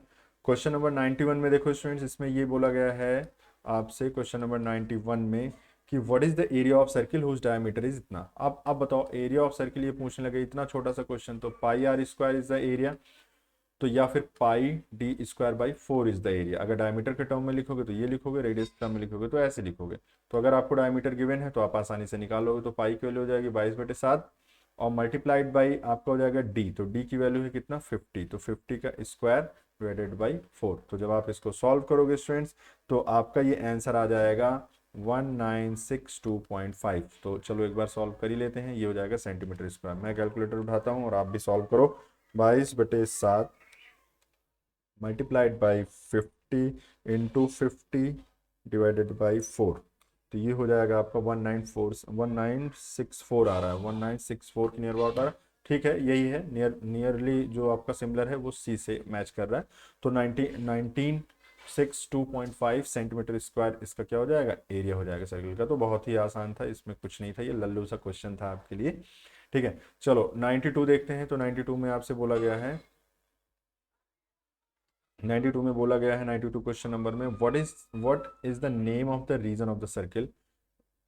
क्वेश्चन नंबर 91 में देखो स्टूडेंट्स, इसमें ये बोला गया है आपसे क्वेश्चन नंबर 91 में कि what is the area of circle whose diameter is इतना। अब बताओ, एरिया ऑफ सर्किल ये पूछने लगे, इतना छोटा सा क्वेश्चन, तो pi are square is the area, तो या फिर pi D square by 4 is the area. अगर डायमीटर के टर्म में लिखोगे तो ये लिखोगे, रेडियस के टर्म में लिखोगे तो ऐसे लिखोगे। तो अगर आपको डायमीटर गिवन है तो आप आसानी से निकालोगे। तो पाई की वैल्यू हो जाएगी 22/7 और मल्टीप्लाइड बाई आपका हो जाएगा डी। तो डी की वैल्यू है कितना? 50। तो 50 का स्क्वायर डिवाइडेड बाई 4। तो जब आप इसको सॉल्व करोगे स्टूडेंट्स तो आपका ये आंसर आ जाएगा 1962.5। तो चलो एक बार सॉल्व कर ही लेते हैं, ये हो जाएगा सेंटीमीटर स्क्वायर। मैं कैलकुलेटर उठाता हूँ और आप भी सॉल्व करो। 22/7 multiplied by 50 into 50 divided by 4। तो ये हो जाएगा आपका 1964 आ रहा है, 1964 के नियर अबाउट आ रहा है। ठीक है, यही है, नियरली जो आपका सिमिलर है वो सी से मैच कर रहा है। तो 1962.5 सेंटीमीटर स्क्वायर इसका क्या हो जाएगा? एरिया हो जाएगा सर्किल का। तो बहुत ही आसान था, इसमें कुछ नहीं था, ये लल्लू सा क्वेश्चन था आपके लिए। ठीक है, चलो 92 देखते हैं। तो 92 में आपसे बोला गया है, 92 में बोला गया है, 92 क्वेश्चन नंबर में, what is the name of the region of the circle.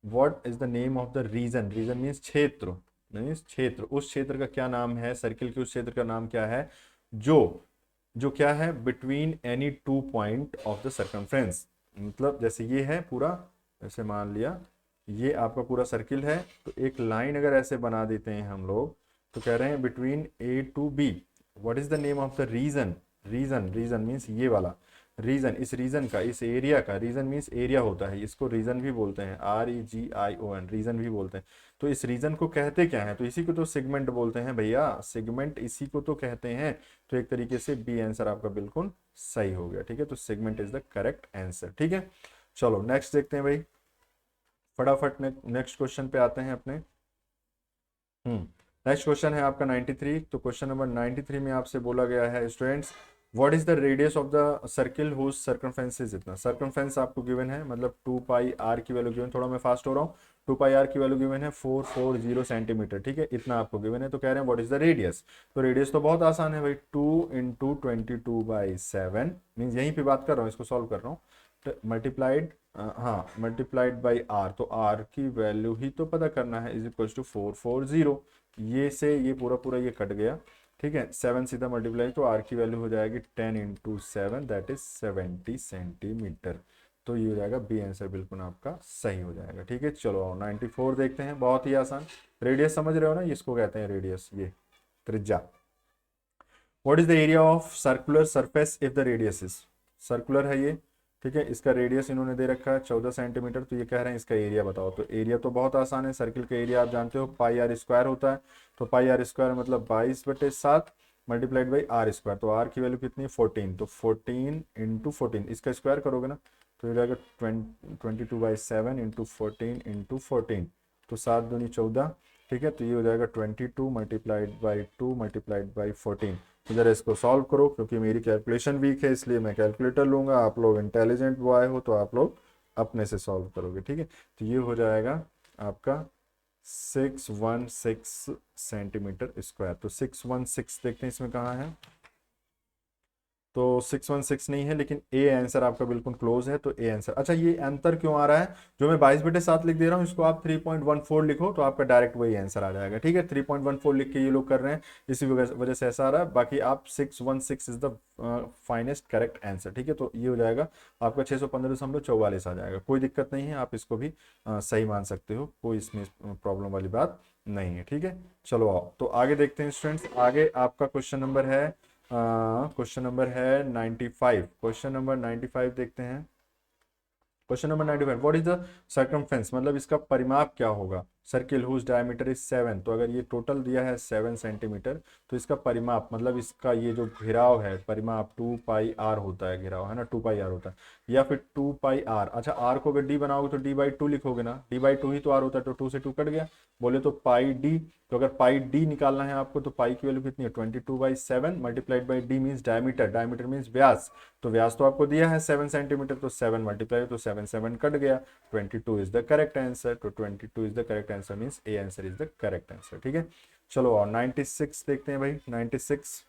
What is the name of the region, region means क्षेत्र, मीन्स क्षेत्र, उस क्षेत्र का क्या नाम है, सर्किल के उस क्षेत्र का नाम क्या है जो जो क्या है between any two point of the circumference. मतलब जैसे ये है पूरा, ऐसे मान लिया ये आपका पूरा सर्किल है, तो एक लाइन अगर ऐसे बना देते हैं हम लोग, तो कह रहे हैं between A to B what is the name of the region. Region, region means ये वाला रीजन, इस रीजन का, इस एरिया का, रीजन मीन्स एरिया होता है, इसको रीजन भी बोलते हैं, REGION, रीजन भी बोलते हैं। तो इस रीजन को कहते क्या है, तो इसी को तो सेगमेंट बोलते हैं भैया, सेगमेंट इसी को तो कहते हैं। तो एक तरीके से बी आंसर आपका बिल्कुल सही हो गया। ठीक है, तो segment is the correct answer. ठीक है, चलो नेक्स्ट देखते हैं भाई, फटाफट नेक्स्ट क्वेश्चन पे आते हैं अपने। नेक्स्ट क्वेश्चन है आपका 93। तो क्वेश्चन नंबर 93 में आपसे बोला गया है students, what is the radius of the circle whose circumference is इतना। सर्कमफेरेंस आपको गिवन है, मतलब 2πr की वैल्यू गिवन, थोड़ा मैं फास्ट हो रहा हूँ, 2πr की वैल्यू गिवन है 440 सेंटीमीटर। ठीक है, इतना आपको गिवन है, तो कह रहे हैं व्हाट इज द रेडियस। तो रेडियस तो बहुत आसान है भाई, 2 × 22/7 मीन्स यहीं पे बात कर रहा हूँ, इसको सॉल्व कर रहा हूँ, मल्टीप्लाइड, हाँ मल्टीप्लाइड बाई आर, तो आर की वैल्यू ही तो पता करना है, इज इक्वल टू 440। ये से ये पूरा पूरा ये कट गया, ठीक है, 7 सीधा मल्टीप्लाई, तो आर की वैल्यू हो जाएगी 10 × 7 दैट इज 70 सेंटीमीटर। तो ये हो जाएगा बी आंसर, बिल्कुल आपका सही हो जाएगा। ठीक है, चलो 94 देखते हैं, बहुत ही आसान। रेडियस समझ रहे हो ना, इसको कहते हैं रेडियस, ये त्रिज्या। What is the area of circular surface if the radius is, circular है ये, ठीक है, इसका रेडियस इन्होंने दे रखा है 14 सेंटीमीटर, तो ये कह रहे हैं इसका एरिया बताओ। तो एरिया तो बहुत आसान है, सर्किल का एरिया आप जानते हो πr² होता है, तो πr² मतलब 22/7 मल्टीप्लाइड बाई r², तो r की वैल्यू कितनी है 14, तो 14 × 14 इसका स्क्वायर करोगे ना, तो ये जाएगा 22/7 × 14 × 14, तो 7 दूनी 14। ठीक है, तो ये हो जाएगा 22 मल्टीप्लाइड बाई 2 मल्टीप्लाइड बाई 14। तो जरा इसको सॉल्व करो, क्योंकि मेरी कैलकुलेशन वीक है इसलिए मैं कैलकुलेटर लूंगा, आप लोग इंटेलिजेंट बॉय हो तो आप लोग अपने से सॉल्व करोगे। ठीक है, तो ये हो जाएगा आपका 616 सेंटीमीटर स्क्वायर। तो 616 देखते हैं इसमें कहाँ है, तो 616 नहीं है, लेकिन ए आंसर आपका बिल्कुल क्लोज है, तो ए आंसर। अच्छा, ये अंतर क्यों आ रहा है, जो मैं 22/7 लिख दे रहा हूँ, इसको आप 3.14 लिखो, तो आपका डायरेक्ट वही आंसर आ जाएगा। ठीक है, 3.14 लिख के ये लोग कर रहे हैं, इसी वजह से ऐसा आ रहा है, बाकी आप 616 is the finest correct answer. ठीक है, तो ये हो जाएगा आपका 615.44 आ जाएगा, कोई दिक्कत नहीं है, आप इसको भी सही मान सकते हो, कोई इसमें प्रॉब्लम वाली बात नहीं है। ठीक है, चलो आओ तो आगे देखते हैं स्टूडेंट्स। आगे आपका क्वेश्चन नंबर है, क्वेश्चन नंबर है 95। क्वेश्चन नंबर 95 देखते हैं। Question number 95, what is the circumference, मतलब इसका परिमाप क्या होगा, सर्किल हुज डायमीटर इज 7। तो अगर ये टोटल दिया है 7 सेंटीमीटर, तो इसका परिमाप मतलब इसका ये जो घेराव है, परिमाप 2πr होता है, घेराव है ना 2πr होता है, या फिर 2πr। अच्छा, आर को अगर डी बनाओगे तो d/2 लिखोगे ना, d/2 ही तो आर होता है, तो 2 से 2 कट गया, बोले तो πd। तो अगर πd निकालना है आपको, तो पाई की वैल्यू कितनी है 22/7 multiplied by D means diameter, diameter means व्यास, तो व्यास तो आपको दिया है 7 सेंटीमीटर, तो 7 मल्टीप्लाई, तो 7 7 कट गया, 22 इज द करेक्ट आंसर। तो 22 is the correct answer means A answer is the correct answer. ठीक है, चलो और 96 देखते हैं भाई। 96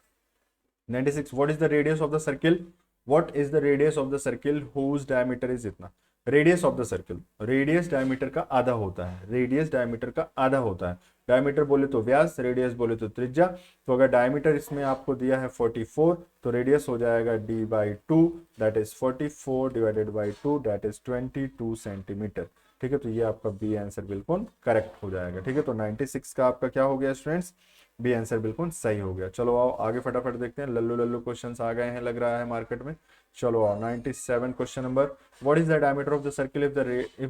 what is the radius of the circle, what is the radius of the circle whose diameter is इतना। Radius of the circle, radius diameter का आधा होता है, रेडियस डायमीटर का आधा होता है, डायमीटर बोले तो व्यास, रेडियस बोले तो त्रिज्या। तो अगर डायमीटर इसमें आपको दिया है 44, तो रेडियस हो जाएगा d/2 that is 44 divided by 2 that is 22 centimetre. ठीक है, तो ये आपका बी आंसर बिल्कुल करेक्ट हो जाएगा। ठीक है, तो 96 का आपका क्या हो गया स्टूडेंट्स, बी आंसर बिल्कुल सही हो गया। चलो आओ आगे फटाफट देखते हैं, लल्लू लल्लू क्वेश्चंस आ गए हैं लग रहा है मार्केट में। चलो आओ 97 question number, what is the diameter of the circle if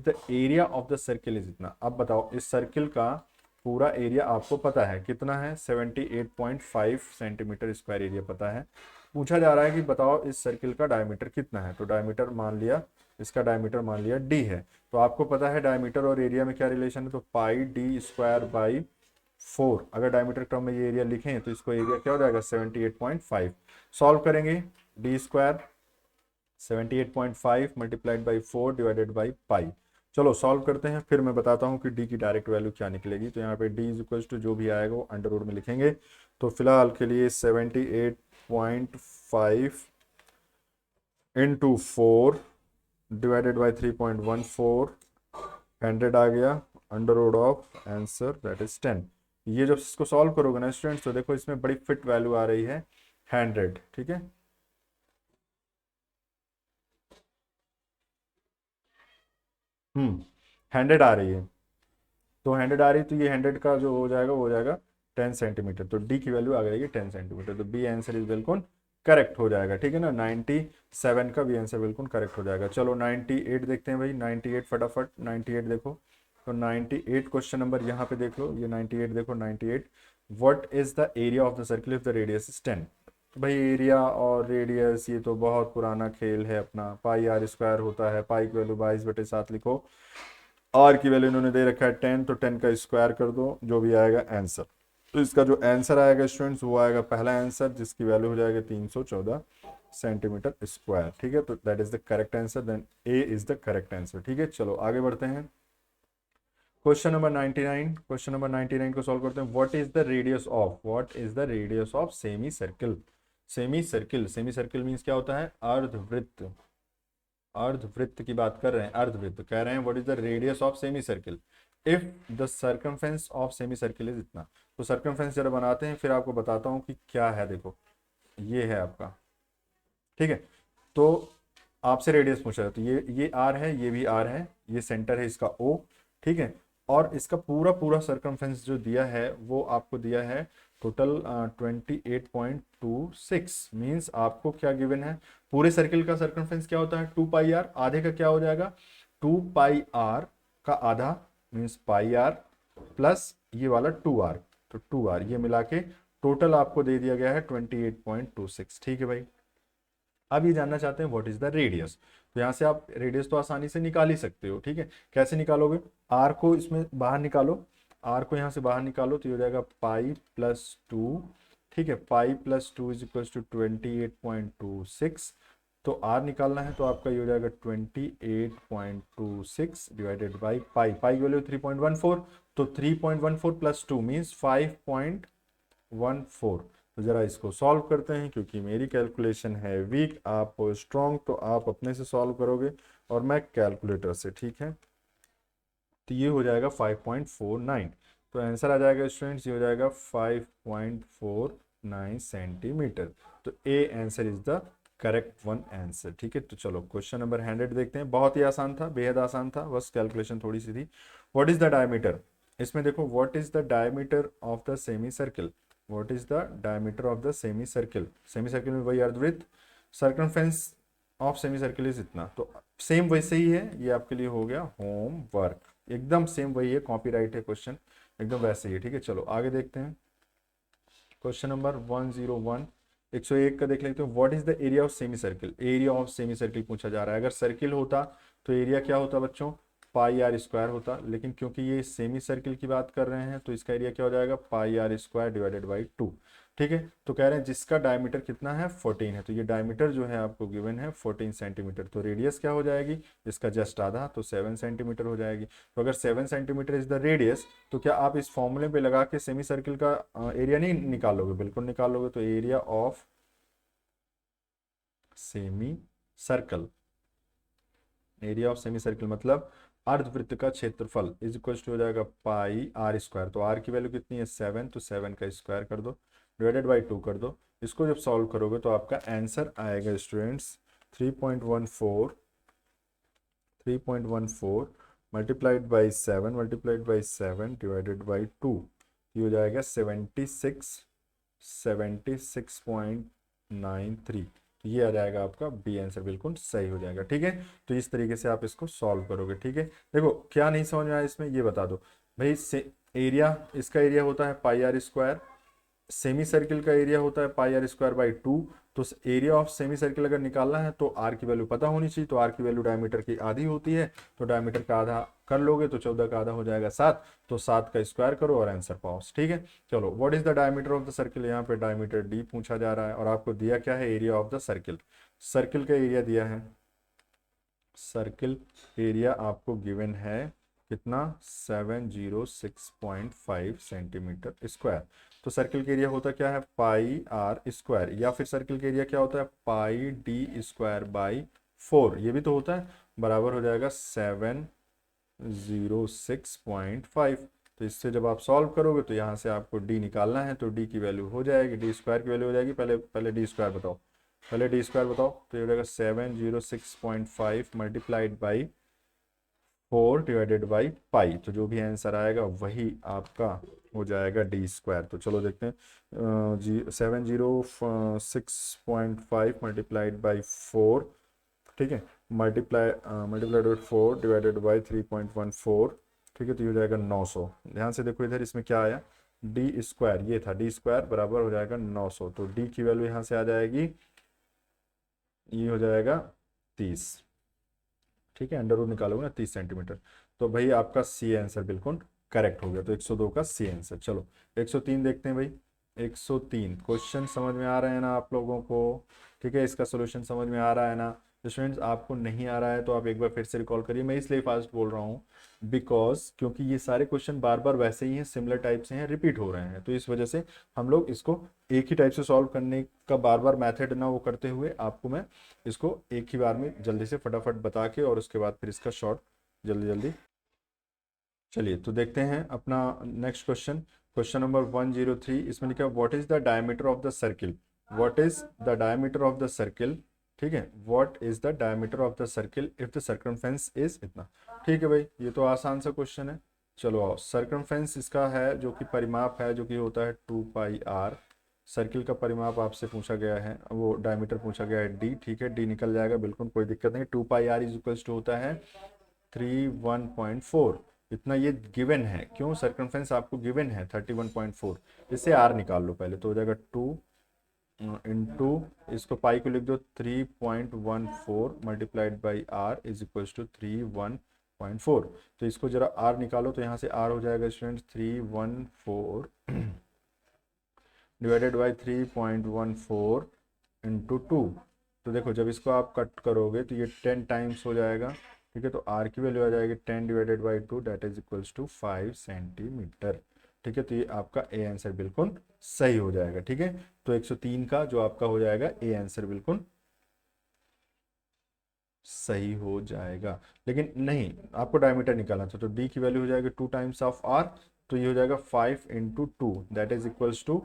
the area of the circle is इतना। अब बताओ, इस सर्किल का पूरा एरिया आपको पता है कितना है, 78.5 सेंटीमीटर स्क्वायर एरिया पता है। पूछा जा रहा है कि बताओ इस सर्किल का डायमीटर कितना है, तो डायमीटर मान लिया, इसका डायमीटर मान लिया d है, तो आपको पता है डायमीटर और एरिया में क्या रिलेशन है, तो πd²/4। अगर डायमीटर टर्म में ये एरिया लिखें तो इसको एरिया क्या हो जाएगा 78.5। सॉल्व करेंगे, d² 78.5 multiplied by 4 divided by pi. चलो सॉल्व करते हैं, फिर मैं बताता हूँ कि d की डायरेक्ट वैल्यू क्या निकलेगी। तो यहाँ पे d इज इक्वल टू जो भी आएगा वो अंडर रूट में लिखेंगे। तो फिलहाल के लिए 78.5 इंटू 4 डिवाइडेड बाई 3.14 100 आ गया, under root of answer that is 10। ये जब इसको सॉल्व करोगे ना स्टूडेंट्स, तो देखो इसमें बड़ी फिट वैल्यू आ रही है 100। ठीक है, हैंडेड आ रही है, तो हैंड्रेड आ रही है, तो ये हंड्रेड का जो हो जाएगा वो हो जाएगा 10 सेंटीमीटर, तो डी की वैल्यू आ जाएगी 10 सेंटीमीटर, तो बी आंसर इज बिल्कुल करेक्ट हो जाएगा। ठीक है ना, 97 का बी आंसर बिल्कुल करेक्ट हो जाएगा। चलो 98 देखते हैं भाई, 98 फटाफट 98 देखो, तो 98 क्वेश्चन नंबर यहाँ पे देख लो, ये 98 देखो, 98 what is the area of the circle if the radius is 10। तो भाई एरिया और रेडियस ये तो बहुत पुराना खेल है अपना, पाई आर स्क्वायर होता है, पाई की वैल्यू 22/7 लिखो, आर की वैल्यू इन्होंने दे रखा है 10, तो 10 का स्क्वायर कर दो, जो भी आएगा आंसर। तो इसका जो आंसर आएगा स्टूडेंट्स वो आएगा पहला आंसर, जिसकी वैल्यू हो जाएगी 314 सेंटीमीटर स्क्वायर। ठीक है, तो that is the correct answer, then A is the correct answer. ठीक है, चलो आगे बढ़ते हैं। क्वेश्चन नंबर 99, क्वेश्चन नंबर 99 को सॉल्व करते हैं। What is the radius of semi circle. Semi circle, semi circle means क्या होता है, अर्धवृत्त, अर्धवृत्त की बात कर रहे हैं, अर्धवृत्त कह रहे हैं। What is the radius of semi circle if the circumference of semi circle is इतना। तो सर्कमफेरेंस जरा बनाते हैं, फिर आपको बताता हूँ कि क्या है। देखो ये है आपका, ठीक है, तो आपसे रेडियस पूछा है, तो ये आर है, ये भी आर है, ये सेंटर है इसका ओ। ठीक है, और इसका पूरा पूरा सर्कमफेरेंस जो दिया है वो आपको दिया है टोटल 28.26। मीन्स आपको क्या गिवन है, पूरे सर्किल का सर्कमफेरेंस क्या होता है 2 पाई आर, आधे का क्या हो जाएगा 2 पाई आर का आधा मीन्स पाई आर प्लस ये वाला 2 आर, तो 2 आर ये मिला के टोटल आपको दे दिया गया है 28.26। ठीक है भाई, अब ये जानना चाहते हैं व्हाट इज द रेडियस। तो यहाँ से आप रेडियस तो आसानी से निकाल ही सकते हो। ठीक है, कैसे निकालोगे, आर को इसमें बाहर निकालो, आर को यहाँ से बाहर निकालो, तो ये हो जाएगा पाई+2। ठीक है, पाई+2 इज इक्वल टू 28.26। तो आर निकालना है तो आपका ये हो जाएगा 28.26 डिवाइडेड बाई पाई, पाई की वैल्यू 3.14, तो 3.14 प्लस 2 मीन्स 5.14। तो जरा इसको सॉल्व करते हैं, क्योंकि मेरी कैलकुलेशन है वीक, आप स्ट्रॉन्ग, तो आप अपने से सॉल्व करोगे और मैं कैलकुलेटर से। ठीक है, तो ये हो जाएगा 5.49, तो आंसर आ जाएगा स्टूडेंट्स, ये हो जाएगा 5.49 सेंटीमीटर। तो ए answer is the correct one answer. ठीक है, तो चलो क्वेश्चन नंबर 100 देखते हैं। बहुत ही आसान था, बेहद आसान था, बस कैलकुलेशन थोड़ी सी थी। व्हाट इज द डायमीटर, इसमें देखो what is the diameter of the semi circle, what is the diameter of the semi circle. Semi circle में वही अर्धवृत्त, circumference of semi circle is इतना, तो सेम वैसे ही है, ये आपके लिए हो गया होमवर्क, एकदम सेम वही है, कॉपीराइट है क्वेश्चन, एकदम वैसे ही है। ठीक है, चलो आगे देखते हैं। क्वेश्चन नंबर 101, 101 का देख लेते हैं। What is the area of semi circle, area of semi circle पूछा जा रहा है। अगर सर्किल होता तो एरिया क्या होता बच्चों, पाई आर स्क्वायर होता, लेकिन क्योंकि ये सेमी सर्किल की बात कर रहे हैं तो इसका एरिया क्या हो जाएगा pi are square divided by 2। ठीक है, तो कह रहे हैं जिसका डायमीटर कितना है 14 है, तो ये डायमीटर जो है आपको गिवन है 14 सेंटीमीटर, तो रेडियस क्या हो जाएगी इसका जस्ट आधा, तो 7 सेंटीमीटर हो जाएगी। तो अगर 7 सेंटीमीटर इज द रेडियस, तो क्या आप इस फॉर्मूले पे लगा के सेमी सर्किल का एरिया नहीं निकालोगे, बिल्कुल निकालोगे। तो area of semi circle, area of semi circle मतलब अर्धवृत्त का क्षेत्रफल इज इक्वल टू हो जाएगा पाई आर स्क्वायर, तो आर की वैल्यू कितनी है 7, तो 7 का स्क्वायर कर दो डिवाइडेड बाई 2 कर दो। इसको जब सॉल्व करोगे तो आपका आंसर आएगा students 3.14 multiplied by 7 divided by 2, ये हो जाएगा 76.93। ये आ जाएगा आपका बी आंसर, बिल्कुल सही हो जाएगा। ठीक है, तो इस तरीके से आप इसको सॉल्व करोगे। ठीक है, देखो क्या नहीं समझ में आया इसमें ये बता दो भाई। एरिया, इसका एरिया होता है पाई आर स्क्वायर, सेमी सर्किल का एरिया होता है पाई आर स्क्वायर बाई 2। तो एरिया ऑफ सेमी सर्किल अगर निकालना है तो आर की वैल्यू पता होनी चाहिए, तो आर की वैल्यू डायमीटर की आधी होती है, तो डायमीटर का आधा कर लोगे तो 14 का आधा हो जाएगा 7, तो 7 का स्क्वायर करो और आंसर पाओ। ठीक है, चलो what is the diameter of the circle, यहाँ पे डायमीटर डी पूछा जा रहा है, और आपको दिया क्या है area of the circle, circle का एरिया दिया है, सर्किल एरिया आपको गिवन है कितना 706.5 सेंटीमीटर स्क्वायर। तो सर्किल का एरिया होता क्या है पाई आर स्क्वायर, या फिर सर्किल का एरिया क्या होता है पाई डी स्क्वायर बाई 4, ये भी तो होता है, बराबर हो जाएगा 706.5। तो इससे जब आप सॉल्व करोगे तो यहाँ से आपको डी निकालना है, तो डी की वैल्यू हो जाएगी, डी स्क्वायर की वैल्यू हो जाएगी, पहले डी स्क्वायर बताओ, पहले डी स्क्वायर बताओ, तो ये हो जाएगा 706.5 multiplied by 4 divided by pi, तो जो भी आंसर आएगा वही आपका हो जाएगा डी स्क्वायर। तो चलो देखते हैं, 706.5 मल्टीप्लाइड बाई 4, ठीक है, मल्टीप्लाइड बाई 4 डिवाइडेड बाई 3.14, ठीक है, तो ये हो जाएगा 900। ध्यान से देखो इधर इसमें क्या आया, डी स्क्वायर, ये था डी स्क्वायर बराबर हो जाएगा 900, तो डी की वैल्यू यहाँ से आ जाएगी, ये हो जाएगा 30, ठीक है, अंडर रूट निकालोगे ना 30 सेंटीमीटर, तो भाई आपका सी आंसर बिल्कुल करेक्ट हो गया। तो 102 का सी आंसर। चलो 103 देखते हैं भाई। 103 क्वेश्चन समझ में आ रहे हैं ना आप लोगों को, ठीक है, इसका सोल्यूशन समझ में आ रहा है ना। स्टूडेंट्स आपको नहीं आ रहा है तो आप एक बार फिर से रिकॉल करिए, मैं इसलिए फास्ट बोल रहा हूँ बिकॉज क्योंकि ये सारे क्वेश्चन बार बार वैसे ही हैं, सिमिलर टाइप से हैं, रिपीट हो रहे हैं, तो इस वजह से हम लोग इसको एक ही टाइप से सॉल्व करने का बार बार मेथड ना वो करते हुए आपको मैं इसको एक ही बार में जल्दी से फटाफट बता के और उसके बाद फिर इसका शॉर्ट जल्दी जल्दी। चलिए तो देखते हैं अपना नेक्स्ट क्वेश्चन, क्वेश्चन नंबर 103। इसमें लिखा है what is the diameter of the circle, what is the diameter of the circle, ठीक है, what is the diameter of the circle if the circumference is इतना। ठीक है भाई, ये तो आसान सा क्वेश्चन है। चलो आओ, सर्कमफेरेंस इसका है जो कि परिमाप है, जो कि होता है 2πr। सर्किल का परिमाप आपसे पूछा गया है, वो डायमीटर पूछा गया है d, ठीक है, d निकल जाएगा बिल्कुल कोई दिक्कत नहीं। 2πr इज इक्वल्स टू होता है 31.4, इतना ये गिवन है, क्यों, सर्कमफेरेंस आपको गिवन है 31.4, इससे आर निकाल लो पहले, तो हो जाएगा 2 इंटू, इसको पाई को लिख दो 3.14 multiplied by R is equal to 31.4। तो इसको जरा आर निकालो, तो यहाँ से आर हो जाएगा स्टूडेंट 314 डिवाइडेड बाई 3.14 इंटू 2। तो देखो जब इसको आप कट करोगे तो ये 10 टाइम्स हो जाएगा, ठीक है, तो आर की वैल्यू आ जाएगी 10 divided by 2 that is equals to 5 centimetre, ठीक है, तो ये आपका ए आंसर बिल्कुल सही हो जाएगा। ठीक है, तो 103 का जो आपका हो जाएगा ए आंसर बिल्कुल सही हो जाएगा। लेकिन नहीं, आपको डायमीटर निकालना था, तो डी की वैल्यू हो जाएगी 2 टाइम्स ऑफ आर, तो ये हो जाएगा 5 into 2 that is equals to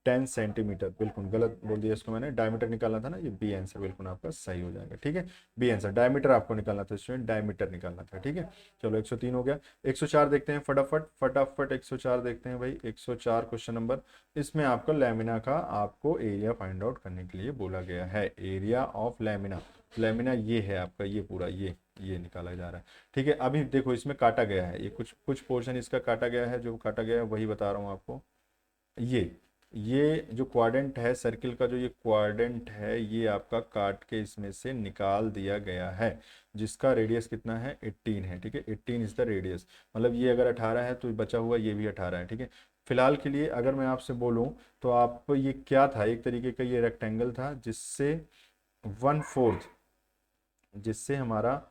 10 centimetre. बिल्कुल गलत बोल दिया इसको मैंने, डायमीटर निकालना था ना, ये बी आंसर बिल्कुल आपका सही हो जाएगा। ठीक है, बी आंसर, डायमीटर आपको निकालना था स्टूडेंट, डायमीटर निकालना था। ठीक है, चलो 103 हो गया। 104 देखते हैं फटाफट फटाफट, 104 देखते हैं भाई। 104 क्वेश्चन नंबर, इसमें आपका लैमिना का आपको एरिया फाइंड आउट करने के लिए बोला गया है। एरिया ऑफ लैमिना, लैमिना ये है आपका, ये पूरा ये निकाला जा रहा है। ठीक है, अभी देखो इसमें काटा गया है, ये कुछ कुछ पोर्शन इसका काटा गया है, जो काटा गया है वही बता रहा हूँ आपको। ये जो क्वाड्रेंट है सर्किल का, जो ये क्वाड्रेंट है ये आपका काट के इसमें से निकाल दिया गया है, जिसका रेडियस कितना है 18 है। ठीक है, 18 इज द रेडियस, मतलब ये अगर 18 है तो बचा हुआ ये भी 18 है। ठीक है, फिलहाल के लिए अगर मैं आपसे बोलूं तो आप ये क्या था, एक तरीके का ये रेक्टेंगल था जिससे 1/4, जिससे हमारा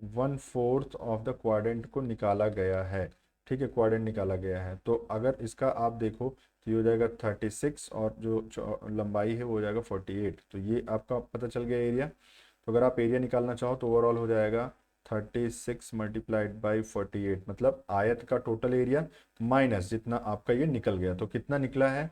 1/4 ऑफ द क्वाड्रेंट को निकाला गया है। ठीक है, क्वाड्रेंट निकाला गया है, तो अगर इसका आप देखो तो ये हो जाएगा 36 और जो लंबाई है वो हो जाएगा 48, तो ये आपका पता चल गया एरिया। तो अगर आप एरिया निकालना चाहो तो ओवरऑल हो जाएगा 36 मल्टीप्लाइड बाई 48, मतलब आयत का टोटल एरिया माइनस जितना आपका ये निकल गया, तो कितना निकला है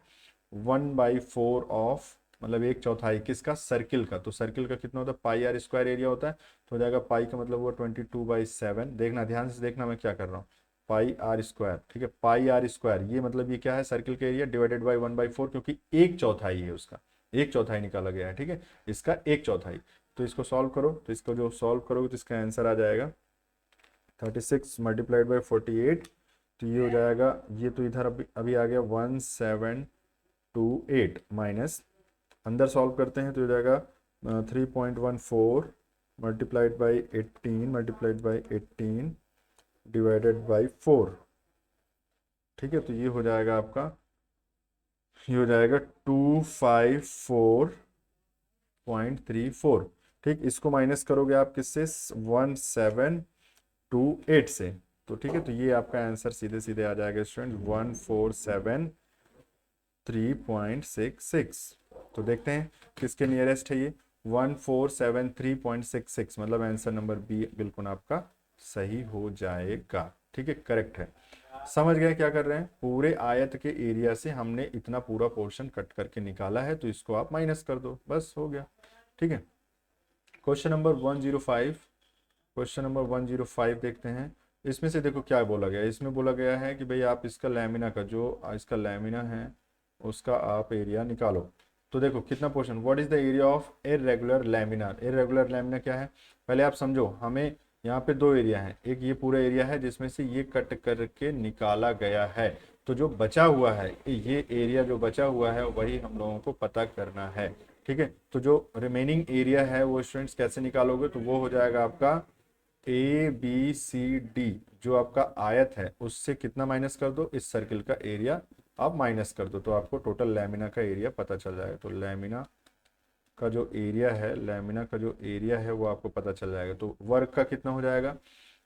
1/4 ऑफ, मतलब 1/4 किसका, सर्किल का। तो सर्किल का कितना होता है, पाई आर स्क्वायर एरिया होता है, तो हो जाएगा पाई का मतलब हुआ 22/7। देखना ध्यान से देखना मैं क्या कर रहा हूँ, पाई आर स्क्वायर, ठीक है, पाई आर स्क्वायर, ये मतलब ये क्या है, सर्किल का एरिया डिवाइडेड बाई 1/4, क्योंकि 1/4 है उसका, 1/4 निकाला गया है। ठीक है, इसका 1/4, तो इसको सॉल्व करो, तो इसको जो सॉल्व करोगे तो इसका आंसर आ जाएगा 36 मल्टीप्लाइड बाई 48, तो ये हो जाएगा, ये तो इधर अभी आ गया 1728 माइनस, अंदर सॉल्व करते हैं तो हो जाएगा 3.14 मल्टीप्लाइड बाई 18 डिवाइडेड बाई 4। ठीक है, तो ये हो जाएगा आपका, ये हो जाएगा 254.34। ठीक, इसको माइनस करोगे आप किससे, 1728 से, तो ठीक है, तो ये आपका आंसर सीधे सीधे आ जाएगा स्टूडेंट 1473.66। तो देखते हैं किसके नियरेस्ट है ये, 1473.66, मतलब आंसर नंबर बी बिल्कुल आपका सही हो जाएगा। ठीक है, करेक्ट है। समझ गए क्या कर रहे हैं, पूरे आयत के एरिया से हमने इतना पूरा पोर्शन कट करके निकाला है, तो इसको आप माइनस कर दो, बस हो गया। ठीक है, क्वेश्चन नंबर 105, क्वेश्चन नंबर 105 देखते हैं। इसमें से देखो क्या बोला गया है। इसमें बोला गया है कि भाई आप इसका लैमिना का जो इसका लैमिना है उसका आप एरिया निकालो। तो देखो कितना portion, what is the area of irregular laminar. Irregular lamina क्या है पहले आप समझो। हमें यहाँ पे दो एरिया है, एक ये पूरा एरिया है जिसमें से ये कट करके निकाला गया है। तो जो बचा हुआ है ये एरिया जो बचा हुआ है वही हम लोगों को पता करना है। ठीक है, तो जो रिमेनिंग एरिया है वो स्टूडेंट्स कैसे निकालोगे, तो वो हो जाएगा आपका ABCD जो आपका आयत है उससे कितना माइनस कर दो, इस सर्किल का एरिया आप माइनस कर दो, तो आपको टोटल लैमिना का एरिया पता चल जाएगा। तो लैमिना का जो एरिया है, लैमिना का जो एरिया है वो आपको पता चल जाएगा। तो वर्क का कितना हो जाएगा,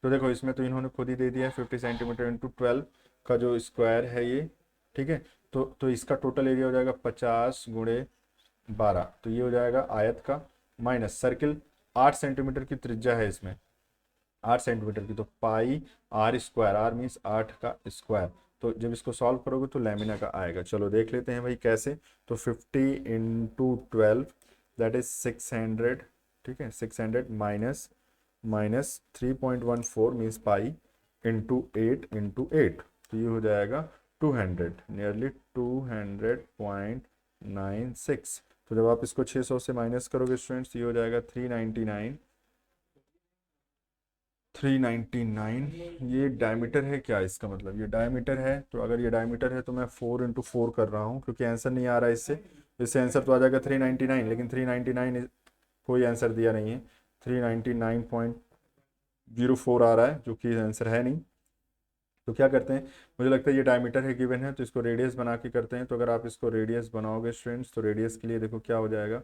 तो देखो इसमें तो इन्होंने खुद ही दे दिया है 50 सेंटीमीटर इंटू 12 का जो स्क्वायर है ये। ठीक है, तो इसका टोटल एरिया हो जाएगा 50 गुणे 12, तो ये हो जाएगा आयत का, माइनस सर्किल 8 सेंटीमीटर की त्रिज्या है इसमें, 8 सेंटीमीटर की, तो pi are square, are means 8 का स्क्वायर। तो जब इसको सॉल्व करोगे तो लैमिना का आएगा। चलो देख लेते हैं भाई कैसे। तो 50 इंटू 12 दैट इज 600। ठीक है, 600 minus minus 3.14 means pi into 8 into 8, तो ये हो जाएगा 200, नियरली 200.96। तो जब आप इसको 600 से माइनस करोगे स्टूडेंट्स, ये हो जाएगा 399। 399 ये डायमीटर है क्या, इसका मतलब ये डायमीटर है। तो अगर ये डायमीटर है तो मैं 4 इंटू 4 कर रहा हूँ क्योंकि आंसर नहीं आ रहा है इससे आंसर तो आ जाएगा 399, लेकिन 399 कोई आंसर दिया नहीं है, 399.04 आ रहा है जो कि आंसर है नहीं। तो क्या करते हैं, मुझे लगता है ये डायमीटर है गिवन है, तो इसको रेडियस बना के करते हैं। तो अगर आप इसको रेडियस बनाओगे स्टूडेंट्स, तो रेडियस के लिए देखो क्या हो जाएगा,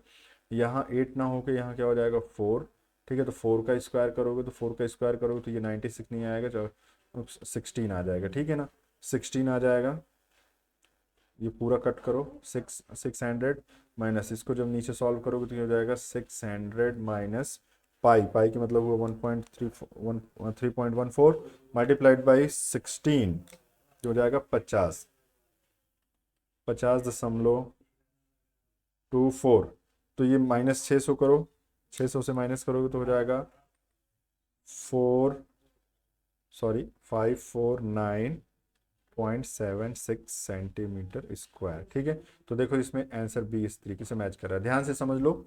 यहाँ 8 ना होके यहाँ क्या हो जाएगा 4। ठीक है, तो 4 का स्क्वायर करोगे, तो 4 का स्क्वायर करोगे तो ये 96 नहीं आएगा, जो 16 आ जाएगा। ठीक है ना, 16 आ जाएगा। ये पूरा कट करो, 600 माइनस, इसको जब नीचे सॉल्व करोगे तो ये हो जाएगा 600 माइनस पाई, पाई की मतलब हुआ 3.14 मल्टीप्लाइड बाई 16, जो हो जाएगा 50, 50.24। तो ये माइनस 600 करो, 600 से माइनस करोगे तो हो जाएगा 549.76 सेंटीमीटर स्क्वायर। ठीक है, तो देखो इसमें आंसर बी इस तरीके से मैच कर रहा है। ध्यान से समझ लो,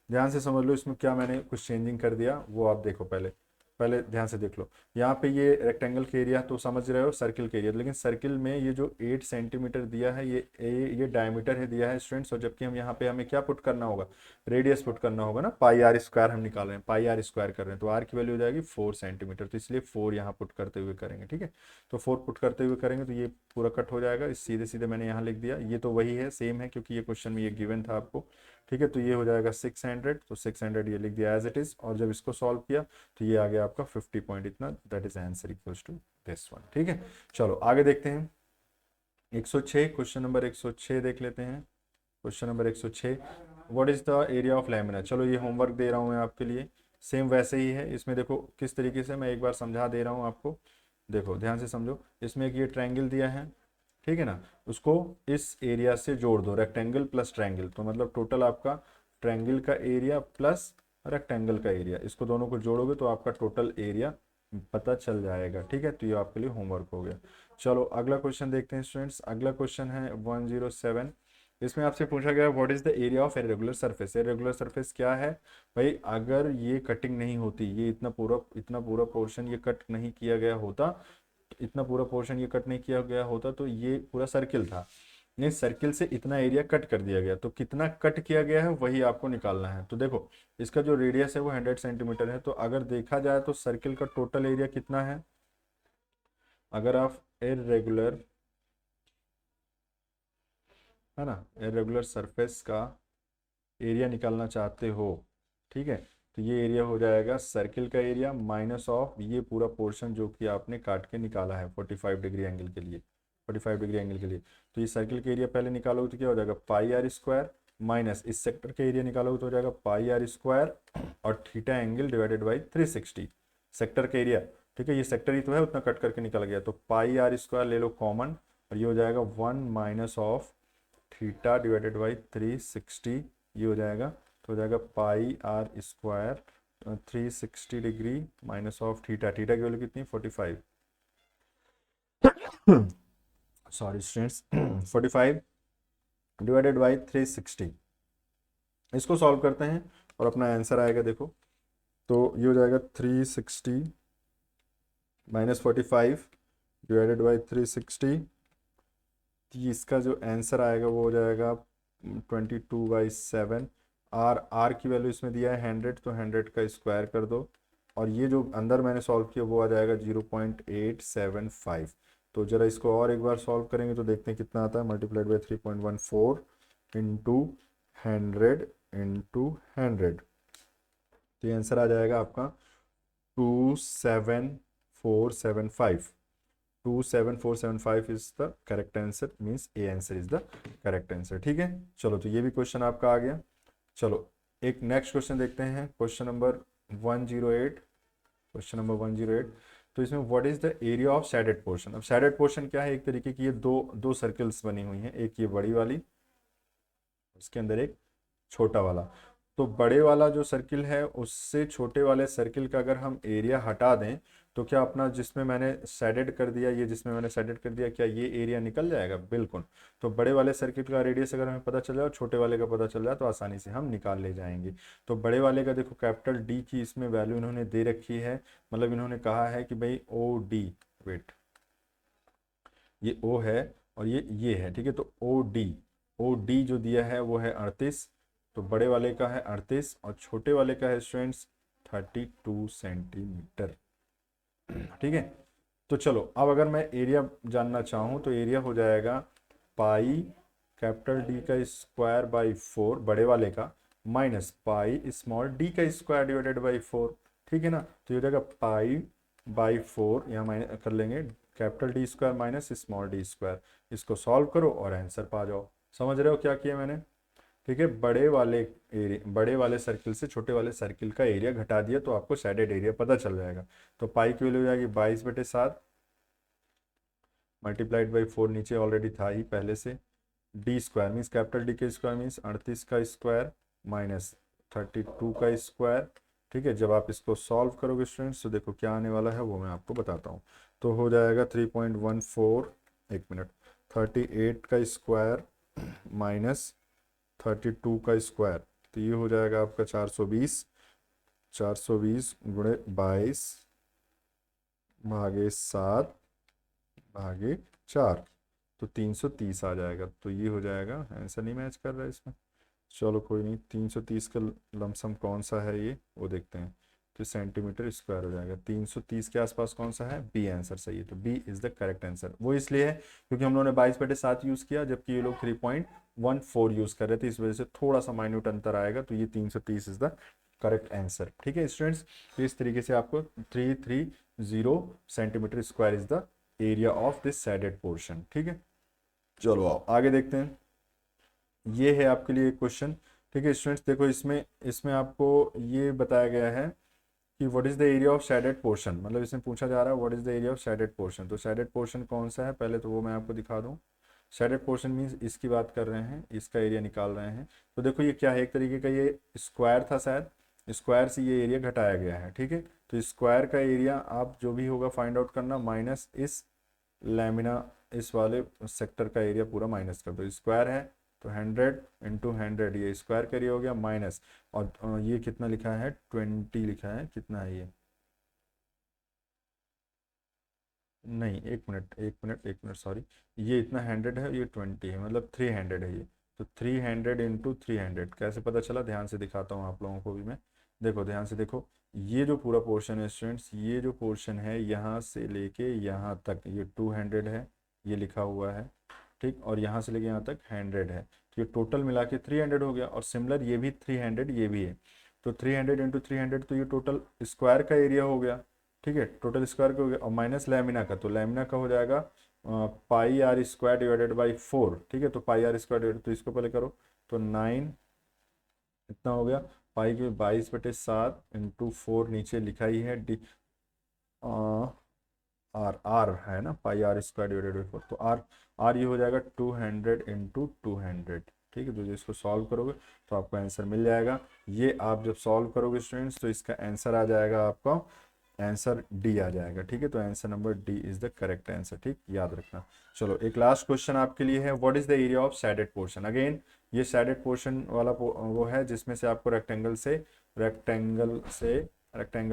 ध्यान से समझ लो इसमें क्या मैंने कुछ चेंजिंग कर दिया वो आप देखो। पहले पहले ध्यान से देख लो, यहाँ पे ये रेक्टेंगल का एरिया तो समझ रहे हो, सर्किल का एरिया, लेकिन सर्किल में ये जो 8 सेंटीमीटर दिया है ये डायमीटर है दिया है स्टूडेंट्स, और जबकि हम यहाँ पे हमें क्या पुट करना होगा, रेडियस पुट करना होगा ना, पाई आर स्क्वायर हम निकाल रहे हैं, पाई आर स्क्वायर कर रहे हैं, तो आर की वैल्यू हो जाएगी 4 सेंटीमीटर, तो इसलिए 4 यहाँ पुट करते हुए करेंगे। ठीक है, तो 4 पुट करते हुए करेंगे तो ये पूरा कट हो जाएगा, इस सीधे सीधे मैंने यहाँ लिख दिया, ये तो वही है, सेम है क्योंकि ये क्वेश्चन में ये गिवन था आपको। ठीक है, तो ये हो जाएगा 600, तो 600 ये लिख दिया एज इट इज, और जब इसको सॉल्व किया तो ये आ गया आपका 50 पॉइंट इतना, that is answer equals to this one. ठीक है, चलो आगे देखते हैं 106, क्वेश्चन नंबर 106 देख लेते हैं। Question number 106, what is the area of lamina. चलो ये होमवर्क दे रहा हूँ मैं आपके लिए, सेम वैसे ही है। इसमें देखो किस तरीके से, मैं एक बार समझा दे रहा हूँ आपको, देखो ध्यान से समझो। इसमें एक ये ट्रायंगल दिया है, ठीक है ना, उसको इस एरिया से जोड़ दो, रेक्टेंगल प्लस ट्रायंगल, तो मतलब टोटल आपका ट्रायंगल का एरिया प्लस रेक्टेंगल का एरिया, इसको दोनों को जोड़ोगे तो आपका टोटल एरिया पता चल जाएगा। ठीक है, तो ये आपके लिए होमवर्क हो गया। चलो अगला क्वेश्चन देखते हैं स्टूडेंट्स। अगला क्वेश्चन है 107। इसमें आपसे पूछा गया what is the area of irregular surface. Irregular surface क्या है भाई, अगर ये कटिंग नहीं होती, ये इतना पूरा पोर्शन ये कट नहीं किया गया होता, इतना पूरा पोर्शन ये कट नहीं किया गया होता तो ये पूरा सर्किल था, नहीं सर्किल से इतना एरिया कट कर दिया गया, तो कितना कट किया गया है वही आपको निकालना है। तो देखो इसका जो रेडियस है वो 100 सेंटीमीटर है, तो अगर देखा जाए तो सर्किल का टोटल एरिया कितना है, अगर आप इरेगुलर है ना, इरेगुलर सरफेस का एरिया निकालना चाहते हो, ठीक है, तो ये एरिया हो जाएगा सर्किल का एरिया माइनस ऑफ ये पूरा पोर्शन जो कि आपने काट के निकाला है 45 डिग्री एंगल के लिए, 45 डिग्री एंगल के लिए। तो ये सर्किल का एरिया पहले निकालोगे तो क्या हो जाएगा पाई आर स्क्वायर, माइनस इस सेक्टर का एरिया निकालोगे तो हो जाएगा पाई आर स्क्वायर और theta angle divided by 360 sector का एरिया। ठीक है, ये सेक्टर ही तो है, उतना कट करके निकल गया, तो पाई आर स्क्वायर ले लो कॉमन, और ये हो जाएगा 1 minus of theta divided by 360, ये हो जाएगा, तो हो जाएगा pi are square 360 degree minus of theta, theta की वैल्यू कितनी 45, सॉरी स्टूडेंट्स 45 डिवाइडेड बाई 360। इसको सॉल्व करते हैं और अपना आंसर आएगा, देखो तो ये हो जाएगा 360 माइनस 45 डिवाइडेड बाई 360। इसका जो आंसर आएगा वो हो जाएगा 22/7। आर की वैल्यू इसमें दिया है 100, तो 100 का स्क्वायर कर दो, और ये जो अंदर मैंने सॉल्व किया वो आ जाएगा 0.875। तो जरा इसको और एक बार सॉल्व करेंगे तो देखते हैं कितना आता है। मल्टीप्लाइड बाई 3.14 इंटू 100 तो ये आंसर आ जाएगा आपका 27475। 27475 is the correct answer, means A answer is the correct answer. ठीक है, चलो तो ये भी क्वेश्चन आपका आ गया। चलो एक नेक्स्ट क्वेश्चन देखते हैं, क्वेश्चन नंबर 108। क्वेश्चन नंबर 108, तो इसमें what is the area of shaded portion. अब शेडेड पोर्शन क्या है, एक तरीके की ये दो सर्कल्स बनी हुई हैं, एक ये बड़ी वाली, उसके अंदर एक छोटा वाला। तो बड़े वाला जो सर्किल है उससे छोटे वाले सर्किल का अगर हम एरिया हटा दें तो क्या अपना जिसमें मैंने शेडेड कर दिया, ये जिसमें मैंने शेडेड कर दिया, क्या ये एरिया निकल जाएगा? बिल्कुल। तो बड़े वाले सर्किल का रेडियस अगर हमें पता चल जाए और छोटे वाले का पता चल जाए तो आसानी से हम निकाल ले जाएंगे। तो बड़े वाले का देखो कैपिटल डी की इसमें वैल्यू इन्होंने दे रखी है, मतलब इन्होंने कहा है कि भाई ओ डी, वेट, ये ओ है और ये है, ठीक है। तो ओ डी जो दिया है वो है 38, तो बड़े वाले का है 38 और छोटे वाले का है स्टूडेंट्स 32 सेंटीमीटर। ठीक है, तो चलो अब अगर मैं एरिया जानना चाहूँ तो एरिया हो जाएगा पाई कैपिटल डी का स्क्वायर बाई 4 बड़े वाले का, माइनस पाई स्मॉल डी का स्क्वायर डिवाइडेड बाई 4। ठीक है ना, तो ये हो जाएगा पाई बाई 4, यहाँ माइनस कर लेंगे, capital D square minus small D square. इसको सॉल्व करो और आंसर पा जाओ। समझ रहे हो क्या किया मैंने? ठीक है, बड़े वाले सर्किल से छोटे वाले सर्किल का एरिया घटा दिया तो आपको शेडेड एरिया पता चल जाएगा। तो पाई की वैल्यू हो जाएगी 22/7 मल्टीप्लाइड बाई 4, नीचे ऑलरेडी था ही पहले से, D square means capital D के स्क्वायर मीन्स 38 का स्क्वायर माइनस 32 का स्क्वायर। ठीक है, जब आप इसको सॉल्व करोगे स्टूडेंट्स तो देखो क्या आने वाला है वो मैं आपको बताता हूँ। तो हो जाएगा 3.14, एक मिनट, 38 का स्क्वायर माइनस 32 का स्क्वायर, तो ये हो जाएगा आपका 420, 420 गुणे 22 भागे 7 भागे 4, तो 330 आ जाएगा। तो ये हो जाएगा, आंसर नहीं मैच कर रहा है इसमें, चलो कोई नहीं। 330 का लमसम कौन सा है ये वो देखते हैं। तो सेंटीमीटर स्क्वायर हो जाएगा, 330 के आसपास कौन सा है, बी आंसर सही है। तो B is the correct answer. वो इसलिए है क्योंकि हम लोगों ने 22/7 यूज़ किया जबकि ये लोग 3.14 यूज़ कर रहे थे, इस वजह से थोड़ा सा माइन्यूट अंतर आएगा। तो ये 330 इज द करेक्ट आंसर। ठीक है स्टूडेंट्स, तो इस तरीके से आपको 330 centimetre square is the area of this shaded portion. ठीक है, चलो आओ आगे देखते हैं। ये है आपके लिए एक क्वेश्चन। ठीक है स्टूडेंट्स, देखो इसमें इसमें आपको ये बताया गया है कि what is the area of shaded portion, मतलब इसमें पूछा जा रहा है what is the area of shaded portion. तो शेडेड पोर्शन कौन सा है पहले तो वो मैं आपको दिखा दूं। शेडेड पोर्शन मीन्स इसकी बात कर रहे हैं, इसका एरिया निकाल रहे हैं। तो देखो ये क्या है, एक तरीके का ये स्क्वायर था शायद, स्क्वायर से ये एरिया घटाया गया है। ठीक है, तो स्क्वायर का एरिया आप जो भी होगा फाइंड आउट करना, माइनस इस लैमिना, इस वाले सेक्टर का एरिया पूरा माइनस कर दो। स्क्वायर है तो 100 इंटू 100, ये स्क्वायर का एरिया हो गया माइनस, और ये कितना लिखा है 20 लिखा है, कितना है ये, नहीं एक मिनट सॉरी, ये इतना 100 है, ये 20 है, मतलब 300 है ये। तो 300 इंटू 300 कैसे पता चला, ध्यान से दिखाता हूँ आप लोगों को भी मैं। देखो ध्यान से देखो, ये जो पूरा पोर्शन है स्टूडेंट्स, ये जो पोर्शन है यहाँ से लेके यहाँ तक ये 200 है, ये लिखा हुआ है। ठीक, और यहाँ से लेके यहाँ तक 100 है, तो ये टोटल मिला के 300 हो गया। और सिमिलर ये भी 300 ये भी है, तो 300 इंटू 300 तो ये टोटल स्क्वायर का एरिया हो गया। ठीक है, टोटल स्क्वायर का हो गया, और माइनस लैमिना का, तो लैमिना का हो जाएगा pi are square divided by 4। ठीक है, तो पाई आर स्क्वायर डिवाइडेड, तो इसको पहले करो, तो 9 इतना हो गया, पाई के 22/7 इंटू 4 नीचे लिखा ही है, डी आर आर है ना, पाई आर स्क्वायर डिवाइडेड बाई 4, तो आर आर ये हो जाएगा 200 इंटू 200। ठीक है। तो जो इसको सॉल्व करोगे तो आपको आंसर मिल जाएगा। ये आप जब सॉल्व करोगे स्टूडेंट्स तो इसका आंसर आ जाएगा आपका, आंसर डी आ जाएगा। ठीक है, तो answer number D is the correct answer. ठीक, याद रखना। चलो एक लास्ट क्वेश्चन आपके लिए है, what is the area of shaded portion. Again ये शेडेड पोर्शन वाला वो है जिसमें से आपको रेक्टेंगल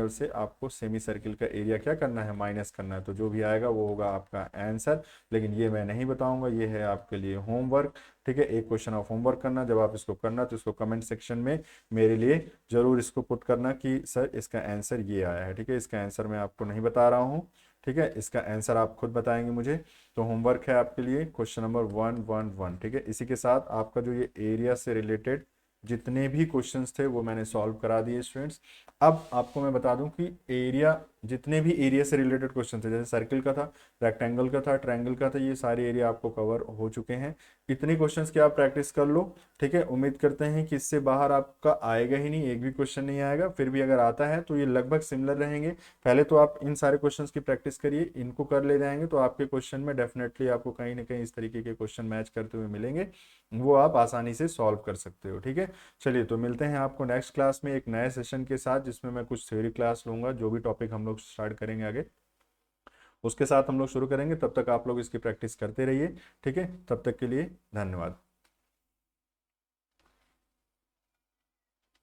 से आपको सेमी सर्किल का एरिया क्या करना है, माइनस करना है। तो जो भी आएगा वो होगा आपका आंसर, लेकिन ये मैं नहीं बताऊंगा, ये है आपके लिए होमवर्क। ठीक है, एक क्वेश्चन ऑफ होमवर्क करना। जब आप इसको करना तो इसको कमेंट सेक्शन में मेरे लिए जरूर इसको पुट करना कि सर इसका आंसर ये आया है। ठीक है, इसका आंसर मैं आपको नहीं बता रहा हूँ। ठीक है, इसका आंसर आप खुद बताएंगे मुझे। तो होमवर्क है आपके लिए क्वेश्चन नंबर 111। ठीक है, इसी के साथ आपका जो ये एरिया से रिलेटेड जितने भी क्वेश्चंस थे वो मैंने सॉल्व करा दिए स्टूडेंट्स। अब आपको मैं बता दूं कि एरिया, जितने भी एरिया से रिलेटेड क्वेश्चन थे, जैसे सर्किल का था, रेक्टेंगल का था, ट्रायंगल का था, ये सारे एरिया आपको कवर हो चुके हैं। इतने क्वेश्चंस की आप प्रैक्टिस कर लो। ठीक है, उम्मीद करते हैं कि इससे बाहर आपका आएगा ही नहीं, एक भी क्वेश्चन नहीं आएगा। फिर भी अगर आता है तो ये लगभग सिमिलर रहेंगे। पहले तो आप इन सारे क्वेश्चंस की प्रैक्टिस करिए, इनको कर ले जाएंगे तो आपके क्वेश्चन में डेफिनेटली आपको कहीं ना कहीं इस तरीके के क्वेश्चन मैच करते हुए मिलेंगे, वो आप आसानी से सॉल्व कर सकते हो। ठीक है, चलिए तो मिलते हैं आपको नेक्स्ट क्लास में एक नए सेशन के साथ, जिसमें मैं कुछ थ्योरी क्लास लूंगा। जो भी टॉपिक हम लोग स्टार्ट करेंगे आगे उसके साथ हम लोग शुरू करेंगे। तब तक आप लोग इसकी प्रैक्टिस करते रहिए। ठीक है, तब तक के लिए धन्यवाद।